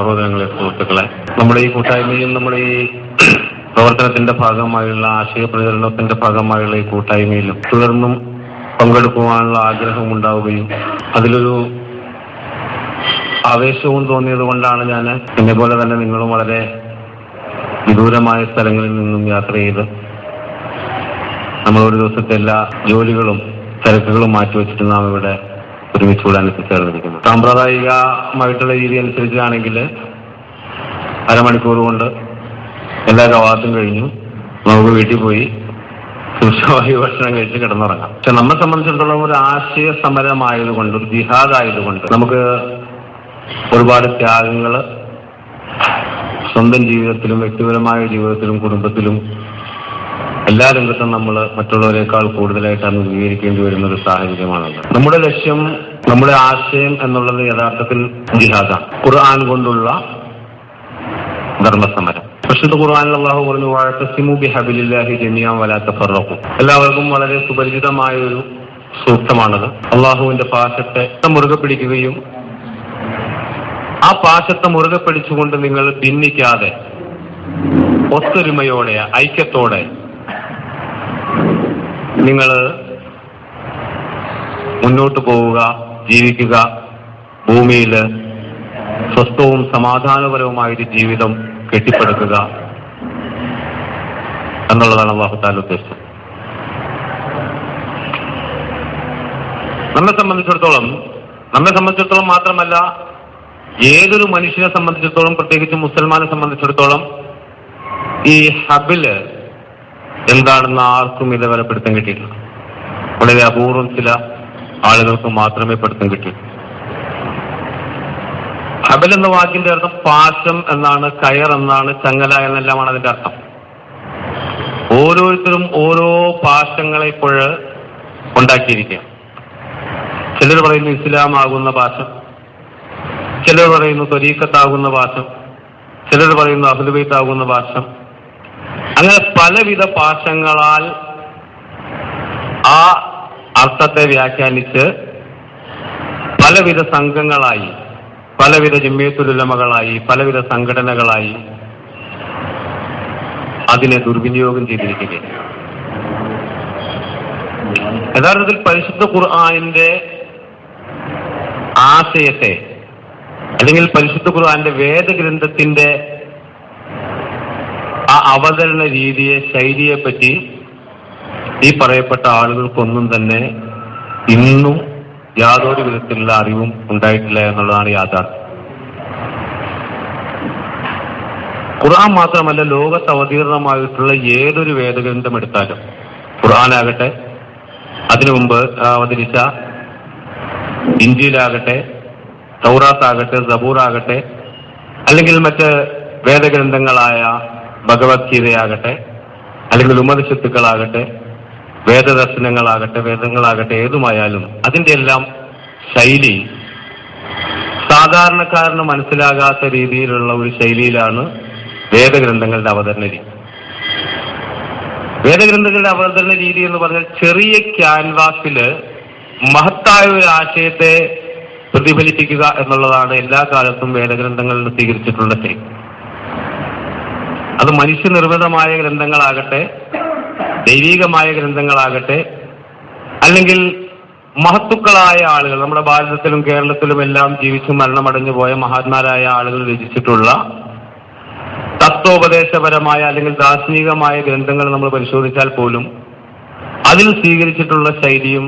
സഹോദരങ്ങളെ, സുഹൃത്തുക്കളെ, നമ്മുടെ ഈ കൂട്ടായ്മയും നമ്മുടെ ഈ പ്രവർത്തനത്തിന്റെ ഭാഗമായുള്ള ആശയ പ്രചരണത്തിന്റെ ഭാഗമായുള്ള ഈ കൂട്ടായ്മയിലും തുടർന്നും പങ്കെടുക്കുവാനുള്ള ആഗ്രഹം ഉണ്ടാവുകയും അതിലൊരു ആവേശവും തോന്നിയത് കൊണ്ടാണ് ഞാൻ എന്നെ പോലെ തന്നെ നിങ്ങളും വളരെ വിദൂരമായ സ്ഥലങ്ങളിൽ നിന്നും യാത്ര ചെയ്ത് നമ്മളൊരു ദിവസത്തെ എല്ലാ ജോലികളും തിരക്കുകളും മാറ്റിവെച്ചിട്ട് നാം ഇവിടെ ഒരുമിച്ചുകൂടാൻ എത്തിച്ചേർന്നിരിക്കുന്നു. സാമ്പ്രദായികമായിട്ടുള്ള രീതി അനുസരിച്ചാണെങ്കിൽ അരമണിക്കൂർ കൊണ്ട് എല്ലാ കവാത്തും കഴിഞ്ഞു നമുക്ക് വീട്ടിൽ പോയി സുഷമായി ഭക്ഷണം കഴിച്ച് കിടന്നുറങ്ങാം. പക്ഷെ നമ്മെ സംബന്ധിച്ചിടത്തോളം ഒരു ആശയ സമരമായതുകൊണ്ട്, ഒരു ജിഹാദ് ആയതുകൊണ്ട് നമുക്ക് ഒരുപാട് ത്യാഗങ്ങൾ സ്വന്തം ജീവിതത്തിലും വ്യക്തിപരമായ ജീവിതത്തിലും കുടുംബത്തിലും എല്ലാ രംഗത്തും നമ്മൾ മറ്റുള്ളവരെക്കാൾ കൂടുതലായിട്ടാണ് അംഗീകരിക്കേണ്ടി വരുന്ന ഒരു സാഹചര്യമാണുള്ളത്. നമ്മുടെ ലക്ഷ്യം, നമ്മുടെ ആശയം എന്നുള്ളത് യഥാർത്ഥത്തിൽ ജിഹാദാണ്. ഖുർആൻ കൊണ്ടുള്ള ധർമ്മസമരം. പരിശുദ്ധ ഖുർആനിൽ അല്ലാഹു പറഞ്ഞു, വഅതസിമു ബിഹബിലില്ലാഹി ജമീഅൻ വലാ തഫറഖു. എല്ലാവർക്കും വളരെ സുപരിചിതമായ ഒരു സൂക്തമാണത്. അള്ളാഹുവിന്റെ പാശത്തെ മുറുകെ പിടിക്കുകയും ആ പാശത്തെ മുറുകെ പിടിച്ചുകൊണ്ട് നിങ്ങൾ ഭിന്നിക്കാതെ ഒത്തൊരുമയോടെ ഐക്യത്തോടെ നിങ്ങൾ മുന്നോട്ട് പോവുക, ജീവിക്കുക, ഭൂമിയിൽ സ്വസ്ഥവും സമാധാനപരവുമായൊരു ജീവിതം കെട്ടിപ്പടുക്കുക എന്നുള്ളതാണ് അല്ലാഹു തആല ഉദ്ദേശിച്ചത്. നമ്മെ സംബന്ധിച്ചിടത്തോളം മാത്രമല്ല, ഏതൊരു മനുഷ്യനെ സംബന്ധിച്ചിടത്തോളം, പ്രത്യേകിച്ച് മുസൽമാനെ സംബന്ധിച്ചിടത്തോളം ഈ ഹബില് എന്താണെന്ന് ആർക്കും ഇതുവരെ പിടുത്തം കിട്ടിയിട്ടില്ല. വളരെ അപൂർവം ചില ആളുകൾക്ക് മാത്രമേ പിടുത്തം കിട്ടിയിട്ടുള്ളൂ. ഹബൽ എന്ന വാക്കിന്റെ അർത്ഥം പാശം എന്നാണ്, കയർ എന്നാണ്, ചങ്ങല എന്നെല്ലാമാണ് അതിന്റെ അർത്ഥം. ഓരോരുത്തരും ഓരോ പാശങ്ങളെ ഇപ്പോൾ ഉണ്ടാക്കിയിരിക്കുക. ചിലർ പറയുന്നു ഇസ്ലാം ആകുന്ന പാശം, ചിലർ പറയുന്നു ത്വരീഖത്താകുന്ന പാശം, ചിലർ പറയുന്നു അഹ്ലുൽ ബൈത്ത് ആകുന്ന പാശം. അങ്ങനെ പലവിധ പാശങ്ങളാൽ ആ അർത്ഥത്തെ വ്യാഖ്യാനിച്ച് പലവിധ സംഘങ്ങളായി, പലവിധ ജമിയത്തുൽ ഉലമകളായി, പലവിധ സംഘടനകളായി അതിനെ ദുർവിനിയോഗം ചെയ്തിരിക്കുകയാണ്. യഥാർത്ഥത്തിൽ പരിശുദ്ധ ഖുർആനിന്റെ ആശയത്തെ, അല്ലെങ്കിൽ പരിശുദ്ധ ഖുർആന്റെ വേദഗ്രന്ഥത്തിന്റെ ആ അവതരണ രീതിയെ, ശൈലിയെ പറ്റി ഈ പറയപ്പെട്ട ആളുകൾക്കൊന്നും തന്നെ ഇന്നും യാതൊരു വിധത്തിലുള്ള അറിവും ഉണ്ടായിട്ടില്ല എന്നുള്ളതാണ് യാഥാർത്ഥ്യം. ഖുർആൻ മാത്രമല്ല, ലോകത്ത് അവതീർണമായിട്ടുള്ള ഏതൊരു വേദഗ്രന്ഥം എടുത്താലും, ഖുർആനാകട്ടെ, അതിനു മുമ്പ് അവതരിച്ച ഇഞ്ചീലാകട്ടെ, തൗറാത്താകട്ടെ, സബൂറാകട്ടെ, അല്ലെങ്കിൽ മറ്റ് വേദഗ്രന്ഥങ്ങളായ ഭഗവത്ഗീതയാകട്ടെ, അല്ലെങ്കിൽ ഉപനിഷത്തുക്കളാകട്ടെ, വേദങ്ങളാകട്ടെ, ഏതുമായാലും അതിന്റെ എല്ലാം ശൈലി സാധാരണക്കാരന് മനസ്സിലാകാത്ത രീതിയിലുള്ള ഒരു ശൈലിയിലാണ് വേദഗ്രന്ഥങ്ങളുടെ അവതരണ രീതി. വേദഗ്രന്ഥങ്ങളുടെ അവതരണ രീതി എന്ന് പറഞ്ഞാൽ ചെറിയ ക്യാൻവാസില് മഹത്തായ ഒരു ആശയത്തെ പ്രതിഫലിപ്പിക്കുക എന്നുള്ളതാണ് എല്ലാ കാലത്തും വേദഗ്രന്ഥങ്ങളിൽ സ്വീകരിച്ചിട്ടുള്ള ശൈലി. അത് മനുഷ്യനിർമ്മിതമായ ഗ്രന്ഥങ്ങളാകട്ടെ, ദൈവികമായ ഗ്രന്ഥങ്ങളാകട്ടെ, അല്ലെങ്കിൽ മഹത്തുക്കളായ ആളുകൾ, നമ്മുടെ ഭാരതത്തിലും കേരളത്തിലും എല്ലാം ജീവിച്ചു മരണമടഞ്ഞു പോയ മഹാന്മാരായ ആളുകൾ രചിച്ചിട്ടുള്ള തത്വോപദേശപരമായ അല്ലെങ്കിൽ ദാർശനികമായ ഗ്രന്ഥങ്ങൾ നമ്മൾ പരിശോധിച്ചാൽ പോലും അതിൽ സ്വീകരിച്ചിട്ടുള്ള ശൈലിയും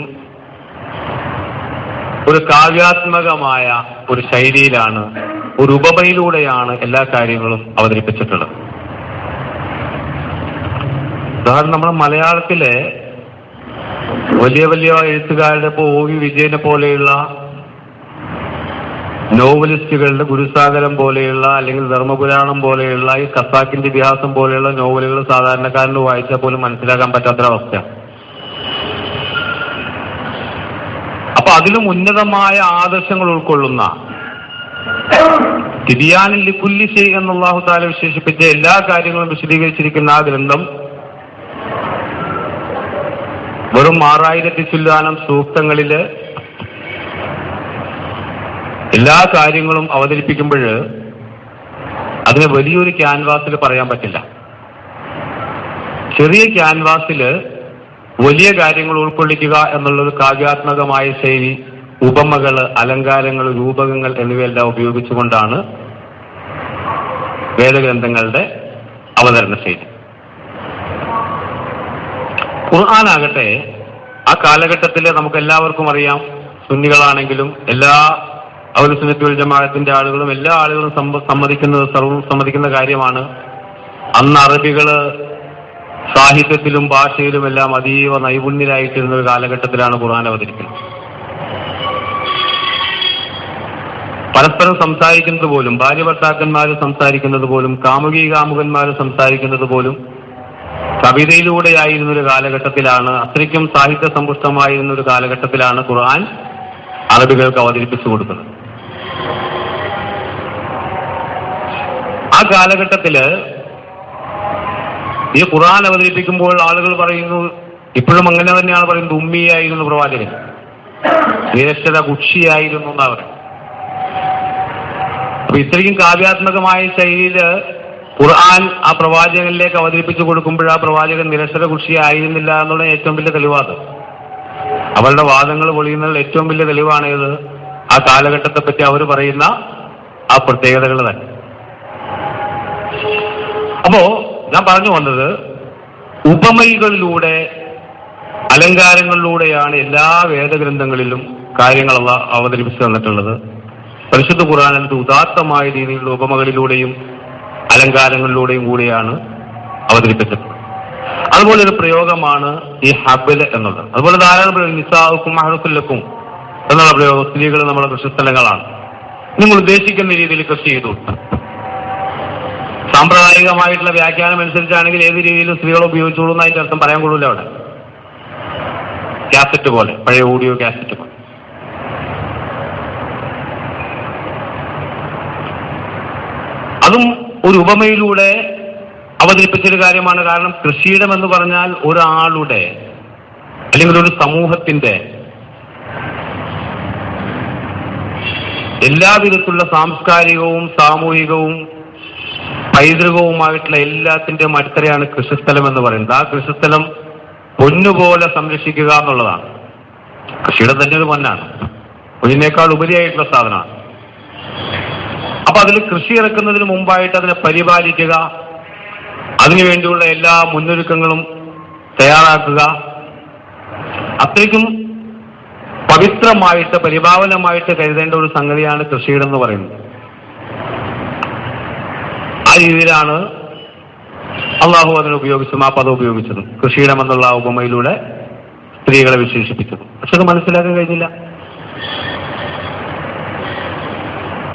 ഒരു കാവ്യാത്മകമായ ഒരു ശൈലിയിലാണ്, ഒരു ഉപമയിലൂടെയാണ് എല്ലാ കാര്യങ്ങളും അവതരിപ്പിച്ചിട്ടുള്ളത്. ഉദാഹരണം, നമ്മുടെ മലയാളത്തിലെ വലിയ വലിയ എഴുത്തുകാരുടെ, ഇപ്പോൾ ഒ വി വിജയനെ പോലെയുള്ള നോവലിസ്റ്റുകളുടെ, ഗുരുസാഗരം പോലെയുള്ള, അല്ലെങ്കിൽ ധർമ്മപുരാണം പോലെയുള്ള, ഈ ഖസാക്കിന്റെ ഇതിഹാസം പോലെയുള്ള നോവലുകൾ സാധാരണക്കാരന് വായിച്ചാൽ പോലും മനസ്സിലാക്കാൻ പറ്റാത്തൊരവസ്ഥയാണ്. അപ്പൊ അതിലും ഉന്നതമായ ആദർശങ്ങൾ ഉൾക്കൊള്ളുന്ന തിബിയാനിൽ ലികുല്ലി ശൈഇ എന്ന് അല്ലാഹു തആല വിശേഷിപ്പിച്ച എല്ലാ കാര്യങ്ങളും വിശദീകരിച്ചിരിക്കുന്ന ആ ഗ്രന്ഥം വെറും 6000 ചില്ലാനം സൂക്തങ്ങളില് എല്ലാ കാര്യങ്ങളും അവതരിപ്പിക്കുമ്പോൾ അതിനെ വലിയൊരു ക്യാൻവാസിൽ പറയാൻ പറ്റില്ല. ചെറിയ ക്യാൻവാസിൽ വലിയ കാര്യങ്ങൾ ഉൾക്കൊള്ളിക്കുക എന്നുള്ളൊരു കാവ്യാത്മകമായ ശൈലി, ഉപമകൾ, അലങ്കാരങ്ങൾ, രൂപകങ്ങൾ എന്നിവയെല്ലാം ഉപയോഗിച്ചുകൊണ്ടാണ് വേദഗ്രന്ഥങ്ങളുടെ അവതരണ ശൈലി. ഖുർആനാകട്ടെ ആ കാലഘട്ടത്തിൽ നമുക്ക് എല്ലാവർക്കും അറിയാം, സുന്നികളാണെങ്കിലും എല്ലാ അഹ്ലു സുന്നത്തി വൽ ജമാഅത്തിന്റെ ആളുകളും എല്ലാ ആളുകളും സമ്മതിക്കുന്ന കാര്യമാണ്. അന്ന് അറബികള് സാഹിത്യത്തിലും ഭാഷയിലും എല്ലാം അതീവ നൈപുണ്യരായിട്ടിരുന്ന ഒരു കാലഘട്ടത്തിലാണ് ഖുർആൻ അവതരിക്കുന്നത്. പരസ്പരം സംസാരിക്കുന്നത് പോലും, ഭാര്യ ഭർത്താക്കന്മാർ സംസാരിക്കുന്നത് പോലും, കാമുകന്മാർ സംസാരിക്കുന്നത് പോലും കവിതയിലൂടെയായിരുന്ന ഒരു കാലഘട്ടത്തിലാണ്, അത്രയ്ക്കും സാഹിത്യ സമ്പുഷ്ടമായിരുന്ന ഒരു കാലഘട്ടത്തിലാണ് ഖുർആൻ അറബികൾക്ക് അവതരിപ്പിച്ചു കൊടുക്കുന്നത്. ആ കാലഘട്ടത്തില് ഈ ഖുർആൻ അവതരിപ്പിക്കുമ്പോൾ ആളുകൾ പറയുന്നു, ഇപ്പോഴും അങ്ങനെ തന്നെയാണ് പറയുന്നത്, ഉമ്മിയായിരുന്നു പ്രവാചകൻ, നിരക്ഷര കുക്ഷിയായിരുന്നു എന്നാ പറയുന്നത്. അപ്പൊ ഇത്രയും കാവ്യാത്മകമായ ശൈലിയില് ഖുർആൻ ആ പ്രവാചകനിലേക്ക് അവതരിപ്പിച്ചു കൊടുക്കുമ്പോൾ ആ പ്രവാചകൻ നിരക്ഷര കുക്ഷിയായിരുന്നില്ല എന്നുള്ള ഏറ്റവും വലിയ തെളിവാണ്. അവരുടെ വാദങ്ങൾ പൊളിയുന്നതിൽ ഏറ്റവും വലിയ തെളിവാണ് ഇത്. ആ കാലഘട്ടത്തെ പറ്റി അവർ പറയുന്ന ആ പ്രത്യേകതകൾ തന്നെ. അപ്പോ ഞാൻ പറഞ്ഞു വന്നത്, ഉപമകളിലൂടെ, അലങ്കാരങ്ങളിലൂടെയാണ് എല്ലാ വേദഗ്രന്ഥങ്ങളിലും കാര്യങ്ങൾ അവതരിപ്പിച്ചു തന്നിട്ടുള്ളത്. പരിശുദ്ധ ഖുർആൻ എന്നത് ഉദാത്തമായ രീതിയിലുള്ള ഉപമകളിലൂടെയും അലങ്കാരങ്ങളിലൂടെയും കൂടിയാണ് അവതരിപ്പിച്ചത്. അതുപോലെ ഒരു പ്രയോഗമാണ് ഈ ഹബ്ല് എന്നുള്ളത്. അതുപോലെ ധാരാളം പ്രയോഗം, നിസാഉക്കും ഹർസുലക്കും എന്നുള്ള പ്രയോഗം, സ്ത്രീകൾ നമ്മുടെ കൃഷിസ്ഥലങ്ങളാണ്, നിങ്ങൾ ഉദ്ദേശിക്കുന്ന രീതിയിൽ കൃഷി ചെയ്തു. സാമ്പ്രദായികമായിട്ടുള്ള വ്യാഖ്യാനം അനുസരിച്ചാണെങ്കിൽ ഏത് രീതിയിലും സ്ത്രീകൾ ഉപയോഗിച്ചോളൂ എന്ന് അതിന്റെ അർത്ഥം പറയാൻ കൊള്ളൂല. അവിടെ കാസറ്റ് പോലെ, പഴയ ഓഡിയോ കാസറ്റ് പോലെ. അതും ഒരു ഉപമയിലൂടെ അവതരിപ്പിച്ചൊരു കാര്യമാണ്. കാരണം കൃഷിയിടം എന്ന് പറഞ്ഞാൽ ഒരാളുടെ അല്ലെങ്കിൽ ഒരു സമൂഹത്തിന്റെ എല്ലാവിധത്തിലുള്ള സാംസ്കാരികവും സാമൂഹികവും പൈതൃകവുമായിട്ടുള്ള എല്ലാത്തിന്റെയും അടിത്തറയാണ് കൃഷിസ്ഥലം എന്ന് പറയുന്നത്. ആ കൃഷിസ്ഥലം പൊന്നുപോലെ സംരക്ഷിക്കുക എന്നുള്ളതാണ്. കൃഷിയുടെ തന്നെ ഒരു പൊന്നാണ്, പൊന്നിനേക്കാൾ ഉപരിയായിട്ടുള്ള സാധനമാണ്. അപ്പൊ അതിൽ കൃഷി ഇറക്കുന്നതിന് മുമ്പായിട്ട് അതിനെ പരിപാലിക്കുക, അതിനുവേണ്ടിയുള്ള എല്ലാ മുന്നൊരുക്കങ്ങളും തയ്യാറാക്കുക, അത്രയ്ക്കും പവിത്രമായിട്ട് പരിപാവനമായിട്ട് കരുതേണ്ട ഒരു സംഗതിയാണ് കൃഷിയിടം എന്ന് പറയുന്നത്. ആ രീതിയിലാണ് അള്ളാഹു അതിനെ ഉപയോഗിച്ചതും ആ പദം ഉപയോഗിച്ചതും, കൃഷിയിടം എന്നുള്ള ഉപമയിലൂടെ സ്ത്രീകളെ വിശേഷിപ്പിച്ചതും. പക്ഷെ അത് മനസ്സിലാക്കാൻ കഴിഞ്ഞില്ല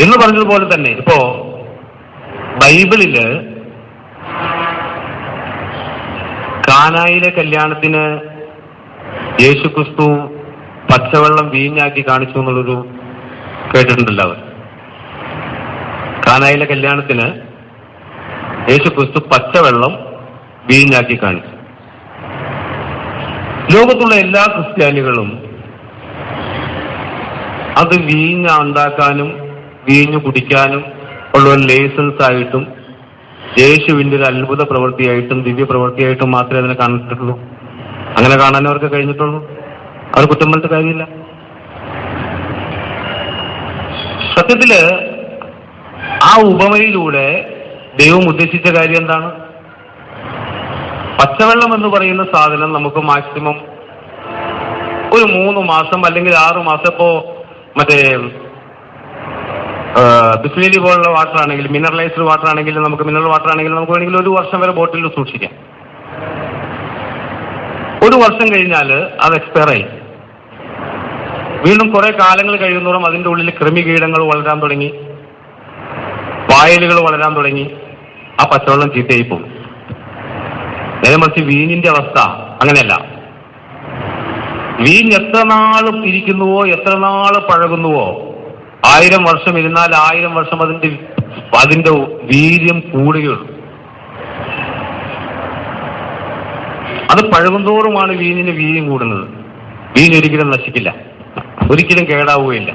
എന്ന് പറഞ്ഞതുപോലെ തന്നെ ഇപ്പോ ബൈബിളില് കാനായിലെ കല്യാണത്തിന് യേശുക്രിസ്തു പച്ചവെള്ളം വീഞ്ഞാക്കി കാണിച്ചു എന്നുള്ളൊരു കേട്ടിട്ടുണ്ടല്ലോ അവർ. കാനായിലെ കല്യാണത്തിന് യേശുക്രിസ്തു പച്ചവെള്ളം വീഞ്ഞാക്കി കാണിച്ചു. ലോകത്തുള്ള എല്ലാ ക്രിസ്ത്യാനികളും അത് വീഞ്ഞ ഉണ്ടാക്കാനും വീഞ്ഞു കുടിക്കാനും ഉള്ള ഒരു ലൈസൻസ് ആയിട്ടും യേശുവിന്റെ ഒരു അത്ഭുത പ്രവൃത്തിയായിട്ടും ദിവ്യ പ്രവൃത്തിയായിട്ടും മാത്രമേ അതിനെ കണ്ടിട്ടുള്ളൂ. അങ്ങനെ കാണാൻ അവർക്ക് കഴിഞ്ഞിട്ടുള്ളൂ. അവർ കുറ്റം പറഞ്ഞിട്ട് കാര്യമില്ല. സത്യത്തില് ആ ഉപമയിലൂടെ ദൈവം ഉദ്ദേശിച്ച കാര്യം എന്താണ്? പച്ചവെള്ളം എന്ന് പറയുന്ന സാധനം നമുക്ക് മാക്സിമം ഒരു 3 മാസം അല്ലെങ്കിൽ 6 മാസം, ഇപ്പോ മറ്റേ ബിസ്ലേരി പോലുള്ള വാട്ടർ ആണെങ്കിൽ, മിനറലൈസ്ഡ് വാട്ടർ ആണെങ്കിൽ, നമുക്ക് മിനറൽ വാട്ടർ ആണെങ്കിൽ നമുക്ക് വേണമെങ്കിൽ 1 വർഷം വരെ ബോട്ടിലിൽ സൂക്ഷിക്കാം. 1 വർഷം കഴിഞ്ഞാൽ അത് എക്സ്പയർ ആയി. വീണ്ടും കുറെ കാലങ്ങൾ കഴിയുന്നതോറും അതിൻ്റെ ഉള്ളിൽ കൃമികീടങ്ങൾ വളരാൻ തുടങ്ങി, പായലുകൾ വളരാൻ തുടങ്ങി, ആ പച്ചവെള്ളം ചീത്തയായി പോകും. നേരെ മറിച്ച് വീഞ്ഞിന്റെ അവസ്ഥ അങ്ങനെയല്ല. വീഞ്ഞ് എത്ര നാളും ഇരിക്കുന്നുവോ, എത്ര നാള് പഴകുന്നുവോ, 1000 വർഷം ഇരുന്നാൽ 1000 വർഷം അതിന്റെ വീര്യം കൂടുകയുള്ളൂ. അത് പഴകുന്തോറുമാണ് വീഞ്ഞിന് വീര്യം കൂടുന്നത്. വീഞ്ഞൊരിക്കലും നശിക്കില്ല, ഒരിക്കലും കേടാവുകയില്ല.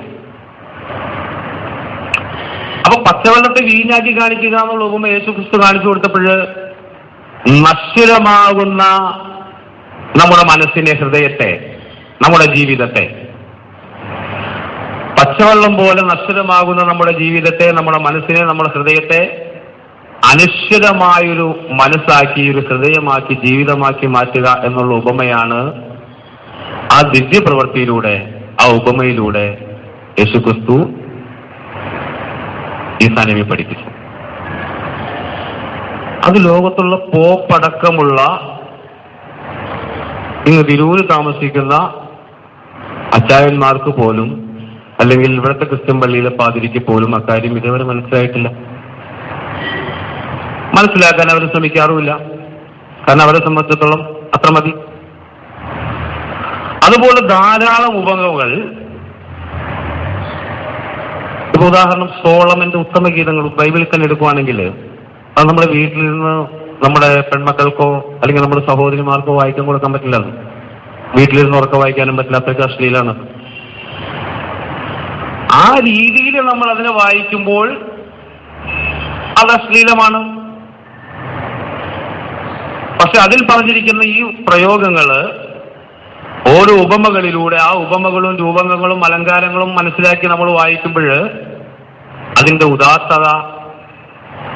അപ്പൊ പച്ചവെള്ളത്തെ വീഞ്ഞാക്കി കാണിക്കുക എന്നുള്ള ഉപമ യേശുക്രിസ്തു കാണിച്ചു കൊടുത്തപ്പോൾ നശ്വരമാകുന്ന നമ്മുടെ മനസ്സിനെ, ഹൃദയത്തെ, നമ്മുടെ ജീവിതത്തെ, പച്ചവെള്ളം പോലെ നശ്വരമാകുന്ന നമ്മുടെ ജീവിതത്തെ, നമ്മുടെ മനസ്സിനെ, നമ്മുടെ ഹൃദയത്തെ അനശ്വരമായൊരു മനസ്സാക്കി, ഒരു ഹൃദയമാക്കി, ജീവിതമാക്കി മാറ്റുക എന്നുള്ള ഉപമയാണ് ആ ദിവ്യപ്രവൃത്തിയിലൂടെ, ആ ഉപമയിലൂടെ യേശുക്രിസ്തു ഈ സാനവി പഠിപ്പിച്ചു. അത് ലോകത്തുള്ള പോപ്പടക്കമുള്ള ഇന്ന് തിരൂര് താമസിക്കുന്ന അച്ചായന്മാർക്ക് പോലും, അല്ലെങ്കിൽ ഇവിടുത്തെ ക്രിസ്ത്യൻ പള്ളിയിലെ പാതിരിക്ക് പോലും അക്കാര്യം ഇതുവരെ മനസ്സിലായിട്ടില്ല. മനസ്സിലാക്കാൻ അവർ ശ്രമിക്കാറുമില്ല. കാരണം അവരെ സംബന്ധിച്ചിടത്തോളം അത്ര മതി. അതുപോലെ ധാരാളം ഉപമകൾ, ഇപ്പൊ ഉദാഹരണം സോളമന്റെ ഉത്തമ ഗീതങ്ങൾ ബൈബിളിൽ തന്നെ എടുക്കുവാണെങ്കിൽ അത് നമ്മുടെ വീട്ടിൽ നിന്ന് നമ്മുടെ പെൺമക്കൾക്കോ അല്ലെങ്കിൽ നമ്മുടെ സഹോദരിമാർക്കോ വായിക്കാൻ കൊടുക്കാൻ പറ്റില്ല. വീട്ടിലിരുന്ന് ഉറക്കം വായിക്കാനും പറ്റില്ല, അത്രയ്ക്ക് അശ്ലീലാണ്. ആ രീതിയിൽ നമ്മൾ അതിനെ വായിക്കുമ്പോൾ അത് അശ്ലീലമാണ്. പക്ഷെ അതിൽ പറഞ്ഞിരിക്കുന്ന ഈ പ്രയോഗങ്ങള് ഓരോ ഉപമകളിലൂടെ, ആ ഉപമകളും രൂപങ്ങളും അലങ്കാരങ്ങളും മനസ്സിലാക്കി നമ്മൾ വായിക്കുമ്പോൾ അതിന്റെ ഉദാത്തത,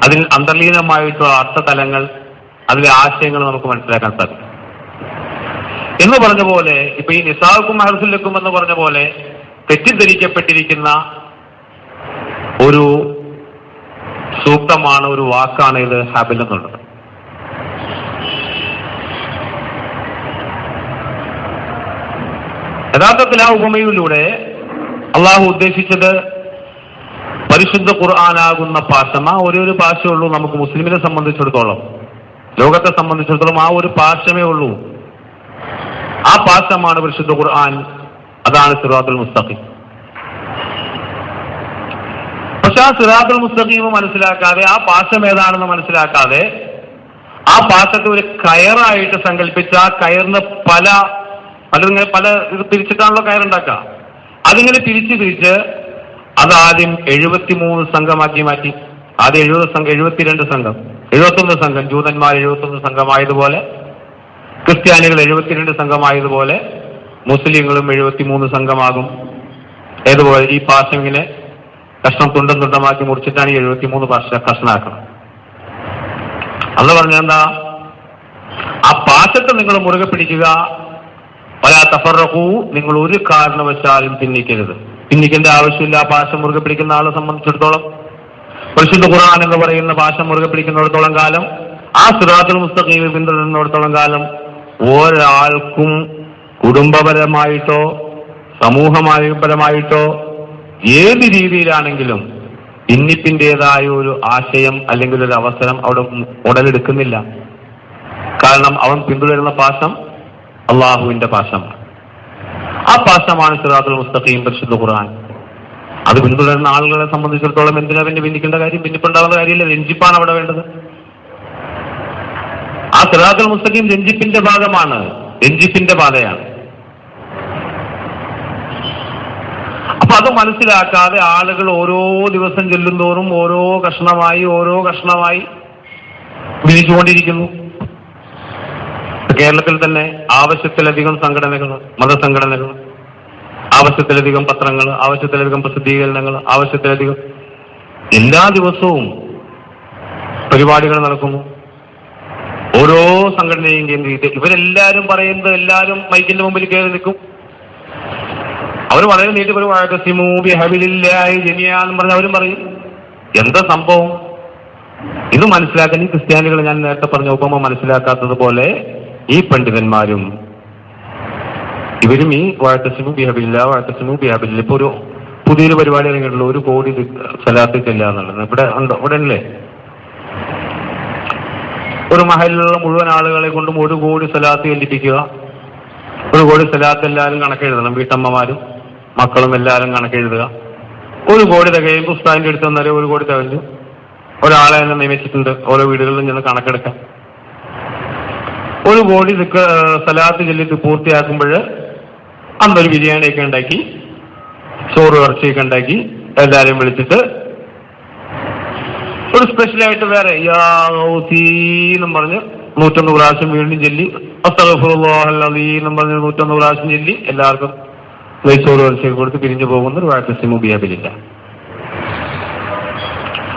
അതിൽ അന്തർലീനമായിട്ടുള്ള അർത്ഥതലങ്ങൾ, അതിലെ ആശയങ്ങൾ നമുക്ക് മനസ്സിലാക്കാൻ സാധിക്കും. എന്ന് പറഞ്ഞ പോലെ ഇപ്പൊ ഈ നിസാഉക്കും ഹർസുലക്കും എന്ന് പറഞ്ഞ പോലെ തെറ്റിദ്ധരിക്കപ്പെട്ടിരിക്കുന്ന ഒരു സൂക്തമാണ്, ഒരു വാക്കാണ് ഇത് ഹാബിൽ എന്നുള്ളത്. യഥാർത്ഥത്തിൽ ആ ഉപമയിലൂടെ അള്ളാഹു ഉദ്ദേശിച്ചത് പരിശുദ്ധ ഖുർആനാകുന്ന പാശം. ആ ഒരു പാശമേ നമുക്ക് മുസ്ലിമിനെ സംബന്ധിച്ചിടത്തോളം, ലോകത്തെ സംബന്ധിച്ചിടത്തോളം ആ ഒരു പാശമേ ഉള്ളൂ. ആ പാശമാണ് പരിശുദ്ധ ഖുർആൻ. അതാണ് സിറാത്തുൽ മുസ്തഖീം. പക്ഷെ ആ സിറാത്തുൽ മുസ്തഖീം മനസ്സിലാക്കാതെ, ആ പാശം ഏതാണെന്ന് മനസ്സിലാക്കാതെ, ആ പാശത്തെ ഒരു കയറായിട്ട് സങ്കല്പിച്ച, ആ കയറിന് പല ഇത് പിരിച്ചിട്ടാണല്ലോ കയറുണ്ടാക്കുക. അതിങ്ങനെ പിരിച്ച് അതാദ്യം 73 സംഘമാക്കി മാറ്റി. ആദ്യം 72 സംഘം, 71 സംഘം, ജൂതന്മാർ 71 സംഘമായതുപോലെ, ക്രിസ്ത്യാനികൾ 72 സംഘമായതുപോലെ മുസ്ലിങ്ങളും 73 സംഘമാകും. ഏതുപോലെ ഈ പാശം ഇങ്ങനെ തുണ്ടം തുണ്ടമാക്കി മുറിച്ചിട്ടാണ് ഈ 73 കഷ്ണാക്കണം. അന്ന് പറഞ്ഞെന്താ, ആ പാശത്തെ നിങ്ങൾ മുറുകെ പിടിക്കുക, വലാ തഫറഖൂ, നിങ്ങൾ ഒരു കാരണവശാലും ഭിന്നിക്കരുത്. ഭിന്നിക്കേണ്ട ആവശ്യമില്ല. ആ പാശം മുറുകെ പിടിക്കുന്ന ആളെ സംബന്ധിച്ചിടത്തോളം, പരിശുദ്ധ ഖുർആൻ എന്ന് പറയുന്ന പാശം മുറുകെ പിടിക്കുന്നിടത്തോളം കാലം, ആ സിറാത്തുൽ മുസ്തഖീം പിന്തുടരുന്നിടത്തോളം കാലം ഒരാൾക്കും കുടുംബപരമായിട്ടോ സമൂഹപരമായിട്ടോ ഏത് രീതിയിലാണെങ്കിലും ഭിന്നിപ്പിന്റേതായ ഒരു ആശയം അല്ലെങ്കിൽ ഒരു അവസരം അവിടെ ഉടലെടുക്കുന്നില്ല. കാരണം അവൻ പിന്തുടരുന്ന പാശം അള്ളാഹുവിന്റെ പാശമാണ്. ആ പാശമാണ് സിറാത്തുൽ മുസ്തഖീം, പരിശുദ്ധ ഖുർആൻ. അത് പിന്തുടരുന്ന ആളുകളെ സംബന്ധിച്ചിടത്തോളം എന്തിനാ പിന്നെ ഭിന്നിക്കേണ്ട കാര്യം? ഭിന്നിപ്പുണ്ടാവുന്ന കാര്യമില്ല. രഞ്ജിപ്പാണ് അവിടെ വേണ്ടത്. ആ സിറാത്തുൽ മുസ്തഖീം രഞ്ജിപ്പിന്റെ ഭാഗമാണ്, രഞ്ജിപ്പിന്റെ പാതയാണ്. അപ്പൊ അത് മനസ്സിലാക്കാതെ ആളുകൾ ഓരോ ദിവസം ചെല്ലുന്തോറും ഓരോ കഷ്ണമായി വിരിച്ചുകൊണ്ടിരിക്കുന്നു. കേരളത്തിൽ തന്നെ ആവശ്യത്തിലധികം സംഘടനകൾ, മതസംഘടനകൾ, ആവശ്യത്തിലധികം പത്രങ്ങൾ, ആവശ്യത്തിലധികം പ്രസിദ്ധീകരണങ്ങൾ, ആവശ്യത്തിലധികം എല്ലാ ദിവസവും പരിപാടികൾ നടക്കുന്നു. ഓരോ സംഘടനയും കേന്ദ്രീകരിച്ച് ഇവരെല്ലാരും പറയുന്നത്, എല്ലാരും മൈക്കിന്റെ മുമ്പിൽ കയറി നിൽക്കും. അവർ വളരെ നീട്ടി പറയും, പറഞ്ഞ് അവരും പറയും. എന്താ സംഭവം? ഇത് മനസ്സിലാക്കാൻ ഈ ക്രിസ്ത്യാനികൾ, ഞാൻ നേരത്തെ പറഞ്ഞ ഉപമ മനസ്സിലാക്കാത്തത് പോലെ ഈ പണ്ഡിതന്മാരും ഇവരും ഈ വാഴത്തസിമു ബിഹബില്ല ഇപ്പൊ ഒരു പുതിയൊരു പരിപാടി ഇറങ്ങിയിട്ടുള്ളൂ, 1 കോടി സ്വലാത്ത് ചെല്ലുക എന്നുള്ളത്. ഇവിടെ അല്ലേ ഒരു മഹലിലുള്ള മുഴുവൻ ആളുകളെ കൊണ്ടും 1 കോടി സ്വലാത്ത് ചെല്ലിപ്പിക്കുക. 1 കോടി സ്വലാത്ത് എല്ലാവരും കണക്കെഴുതണം, വീട്ടമ്മമാരും മക്കളും എല്ലാവരും കണക്കെഴുതുക. 1 കോടി തികയുമ്പോൾ ഉസ്താദിന്റെ അടുത്ത് വന്നാലേ 1 കോടി തികഞ്ഞു. ഒരാളെ തന്നെ നിയമിച്ചിട്ടുണ്ട് ഓരോ വീടുകളിലും ചെന്ന് കണക്കെടുക്കാം. 1 കോടി സലാത്ത് ചൊല്ലിട്ട് പൂർത്തിയാക്കുമ്പോൾ അന്നൊരു ബിരിയാണിയൊക്കെ ഉണ്ടാക്കി, ചോറ് ഇറച്ചിയൊക്കെ ഉണ്ടാക്കി എല്ലാവരെയും വിളിച്ചിട്ട് ഒരു സ്പെഷ്യലായിട്ട് വേറെ യാന്നും പറഞ്ഞ് 101 പ്രാവശ്യം വീണ്ടും ചൊല്ലി, അസ്തഗ്ഫിറുല്ലാഹൽ പറഞ്ഞ് 101 പ്രാവശ്യം ചൊല്ലി എല്ലാവർക്കും നെയ്ച്ചോറ് വരിശയ്ക്ക് കൊടുത്ത് പിരിഞ്ഞു പോകുന്ന ഒരു വായത്തസിമു ബിഹബിലില്ല.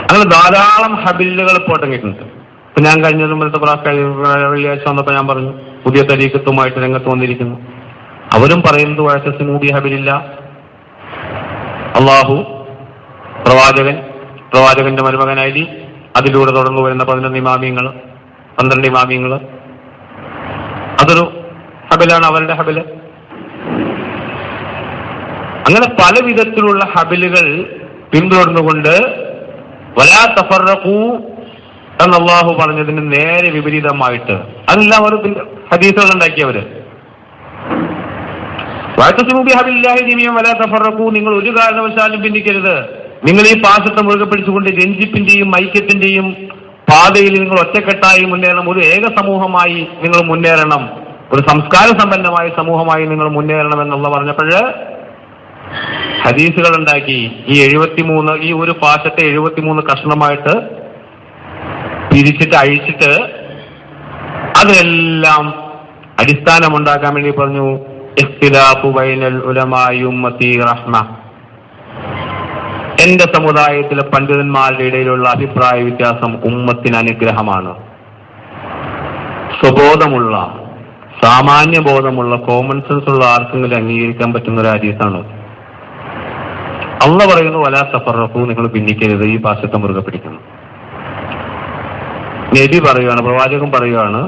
അങ്ങനെ ധാരാളം ഹബിലുകൾ ഇപ്പോൾ തുടങ്ങിയിട്ടുണ്ട്. ഇപ്പൊ ഞാൻ കഴിഞ്ഞ വെള്ളിയാഴ്ച വന്നപ്പോൾ ഞാൻ പറഞ്ഞു, പുതിയ തരീഖത്തുമായിട്ട് രംഗത്ത് വന്നിരിക്കുന്നു. അവരും പറയുന്നത് വായത്തസിമു ബിഹബിലില്ല. അള്ളാഹു, പ്രവാചകന്റെ മരുമകനായി അതിലൂടെ തുടർന്നു വരുന്ന 11 ഇമാമിയങ്ങൾ, 12 ഇമാമിയങ്ങൾ, അതൊരു ഹബിലാണ്, അവരുടെ ഹബില്. അങ്ങനെ പല വിധത്തിലുള്ള ഹബിലുകൾ പിന്തുടർന്നുകൊണ്ട് വലാ തഫറഖൂ എന്ന് അള്ളാഹു പറഞ്ഞതിന് നേരെ വിപരീതമായിട്ട് അതെല്ലാം ഒരു ഹദീസുകൾ ഉണ്ടാക്കിയവര്. വഅതസിമു ബിഹബിലില്ലാഹി ജമീഅൻ വലാ തഫറഖൂ, നിങ്ങൾ ഒരു കാരണവശാലും ഭിന്നിക്കരുത്. നിങ്ങൾ ഈ പാശത്തെ മുറുകെ പിടിച്ചുകൊണ്ട് രഞ്ജിപ്പിന്റെയും ഐക്യത്തിന്റെയും പാതയിൽ നിങ്ങൾ ഒറ്റക്കെട്ടായി മുന്നേറണം. ഒരു ഏക സമൂഹമായി നിങ്ങൾ മുന്നേറണം, ഒരു സംസ്കാര സമ്പന്നമായ സമൂഹമായി നിങ്ങൾ മുന്നേറണം എന്നുള്ള പറഞ്ഞപ്പോഴ് ഹദീസുകൾ ഉണ്ടാക്കി. ഈ ഒരു പാശത്തെ 73 കഷ്ണമായിട്ട് പിരിച്ചിട്ട് അഴിച്ചിട്ട് അതെല്ലാം അടിസ്ഥാനമുണ്ടാക്കാൻ വേണ്ടി പറഞ്ഞു, ഇഖ്തിലാഫു ബൈനൽ ഉലമാഇ ഉമ്മത്തി റഹ്മ, എന്റെ സമുദായത്തിലെ പണ്ഡിതന്മാരുടെ ഇടയിലുള്ള അഭിപ്രായ വ്യത്യാസം ഉമ്മത്തിന് അനുഗ്രഹമാണ്. സ്വബോധമുള്ള, സാമാന്യ ബോധമുള്ള, കോമൺ സെൻസ് ഉള്ള ആർക്കെങ്കിലും അംഗീകരിക്കാൻ പറ്റുന്ന ഒരു ഹദീസാണ്. അള്ളാഹു പറയുന്നു വലാ തഫറഖൂ, നിങ്ങൾ ഭിന്നിക്കരുത്, ഈ പാശത്തെ മുറുകെ പിടിക്കുന്നു. നബി പറയുകയാണ്, പ്രവാചകൻ പറയുകയാണ്,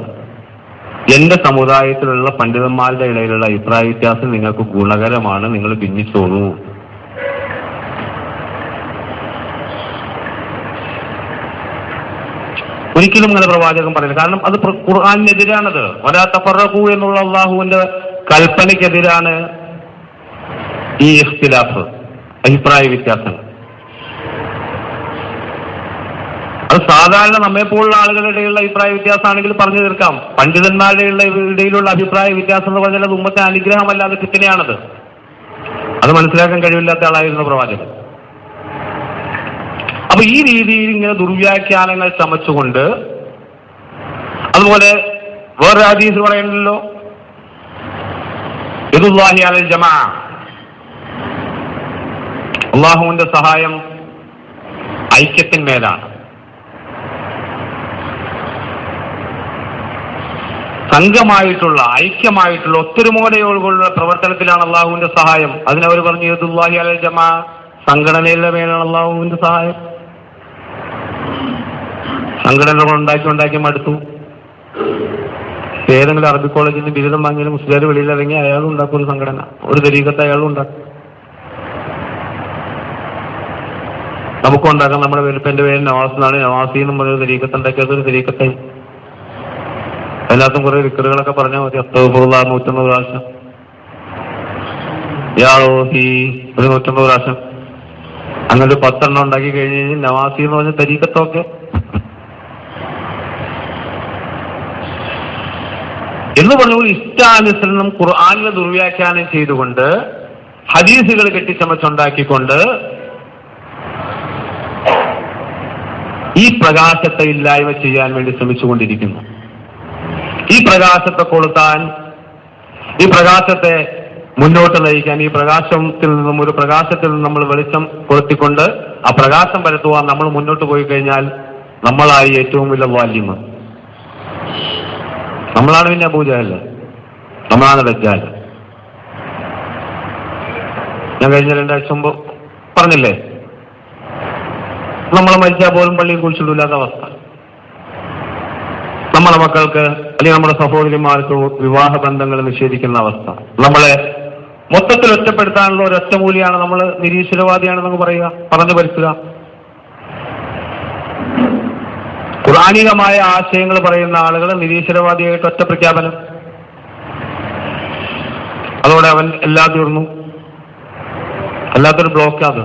എന്റെ സമുദായത്തിലുള്ള പണ്ഡിതന്മാരുടെ ഇടയിലുള്ള അഭിപ്രായ വ്യത്യാസം നിങ്ങൾക്ക് ഗുണകരമാണ്, നിങ്ങൾ ഭിന്നിച്ചോളൂ. ഒരിക്കലും അങ്ങനെ പ്രവാചകൻ പറയില്ല. കാരണം അത് ഖുർആനിനെതിരാണത്. വലാ തഫറഖൂ എന്നുള്ള അള്ളാഹുവിന്റെ കൽപ്പനയ്ക്കെതിരാണ് ഈ ഇഖ്തിലാഫ്, അഭിപ്രായ വ്യത്യാസങ്ങൾ. അത് സാധാരണ നമ്മെപ്പോലുള്ള ആളുകളുടെ ഇടയിലുള്ള അഭിപ്രായ വ്യത്യാസമാണെങ്കിൽ പറഞ്ഞു തീർക്കാം. പണ്ഡിതന്മാരുടെ ഇടയിലുള്ള അഭിപ്രായ വ്യത്യാസം എന്ന് പറഞ്ഞാൽ അത് ഉമ്മത്തെ അനുഗ്രഹമല്ലാതെ ഫിത്നയാണത്. അത് മനസ്സിലാക്കാൻ കഴിവില്ലാത്ത ആളായിരുന്നു പ്രവാചകൻ. അപ്പൊ ഈ രീതിയിൽ ഇങ്ങനെ ദുർവ്യാഖ്യാനങ്ങൾ ചമച്ചുകൊണ്ട്, അതുപോലെ വേറൊരു ഹദീസ് പറയുന്നുണ്ടല്ലോ, യദുല്ലാഹി അലൽ ജമാഅ, അള്ളാഹുവിന്റെ സഹായം ഐക്യത്തിന്മേലാണ്. സംഘമായിട്ടുള്ള, ഐക്യമായിട്ടുള്ള, ഒത്തൊരുമോടെയുള്ള പ്രവർത്തനത്തിലാണ് അള്ളാഹുവിന്റെ സഹായം. അതിനവർ പറഞ്ഞു യദുല്ലാഹി അലൽ ജമാഅ, സംഘടനയുടെ മേലാണ് അള്ളാഹുവിന്റെ സഹായം. സംഘടനകൾ ഉണ്ടാക്കി മടുത്തു. ഏതെങ്കിലും അറബി കോളേജിൽ നിന്ന് ബിരുദം വാങ്ങിയാലും മുസ്ലിം വെളിയിലിറങ്ങി അയാളും ഉണ്ടാക്കും ഒരു സംഘടന, ഒരു തരീഖത്ത് അയാളും ഉണ്ടാക്കും. നമുക്കും ഉണ്ടാക്കാം. നമ്മുടെ എന്റെ പേര് നവാസ് എന്നാണ്, നവാസി എന്നും പറഞ്ഞൊരു തരീഖത്ത് ഉണ്ടാക്കിയത് ഒരു തരീഖത്തായി. അതിനകത്തും കുറെ വിക്കറുകളൊക്കെ പറഞ്ഞാൽ മതി. അസ്തഗ്ഫിറുല്ലാഹ് 101 പ്രാവശ്യം, യാ റൂഹി ഒരു 101 പ്രാവശ്യം, അങ്ങനെ ഒരു 10 എണ്ണം ഉണ്ടാക്കി കഴിഞ്ഞ് കഴിഞ്ഞാൽ നവാസി എന്ന് പറഞ്ഞ തരീഖത്തൊക്കെ എന്ന് പറഞ്ഞ ഒരു ഇഷ്ടാനുസരണം ഖുർആനിലെ ദുർവ്യാഖ്യാനം ചെയ്തുകൊണ്ട് ഹദീസുകൾ കെട്ടിച്ചമച്ചുണ്ടാക്കിക്കൊണ്ട് ഈ പ്രകാശത്തെ ഇല്ലായ്മ ചെയ്യാൻ വേണ്ടി ശ്രമിച്ചുകൊണ്ടിരിക്കുന്നു. ഈ പ്രകാശത്തെ കൊളുത്താൻ, ഈ പ്രകാശത്തെ മുന്നോട്ട് നയിക്കാൻ, ഈ പ്രകാശത്തിൽ നിന്നും ഒരു പ്രകാശത്തിൽ നിന്ന് നമ്മൾ വെളിച്ചം കൊളുത്തിക്കൊണ്ട് ആ പ്രകാശം പരത്തുവാൻ നമ്മൾ മുന്നോട്ട് പോയി കഴിഞ്ഞാൽ നമ്മളായി ഏറ്റവും വലിയ വാല്യം. നമ്മളാണ് പിന്നെ അബൂജഹൽ, നമ്മളാണ് ദജ്ജാൽ. ഞാൻ കഴിഞ്ഞ 2 ആഴ്ച മുമ്പ് പറഞ്ഞില്ലേ, നമ്മളെ മരിച്ചാൽ പോലും പള്ളിയിൽ കുഴിച്ചിടില്ലാത്ത അവസ്ഥ. നമ്മളെ മക്കൾക്ക് അല്ലെങ്കിൽ നമ്മുടെ സഹോദരിമാർക്ക് വിവാഹ ബന്ധങ്ങൾ നിഷേധിക്കുന്ന അവസ്ഥ. നമ്മളെ മൊത്തത്തിൽ ഒറ്റപ്പെടുത്താനുള്ള ഒരു ഒറ്റമൂലിയാണ് നമ്മൾ നിരീശ്വരവാദിയാണെന്നൊക്കെ പറയുക, പറഞ്ഞു പരത്തുക. ഖുർആനികമായ ആശയങ്ങൾ പറയുന്ന ആളുകൾ നിരീശ്വരവാദിയായിട്ട് ഒറ്റ പ്രഖ്യാപനം, അതോടെ അവൻ എല്ലാം തീർന്നു, അല്ലാത്തൊരു ബ്ലോക്കാണ്.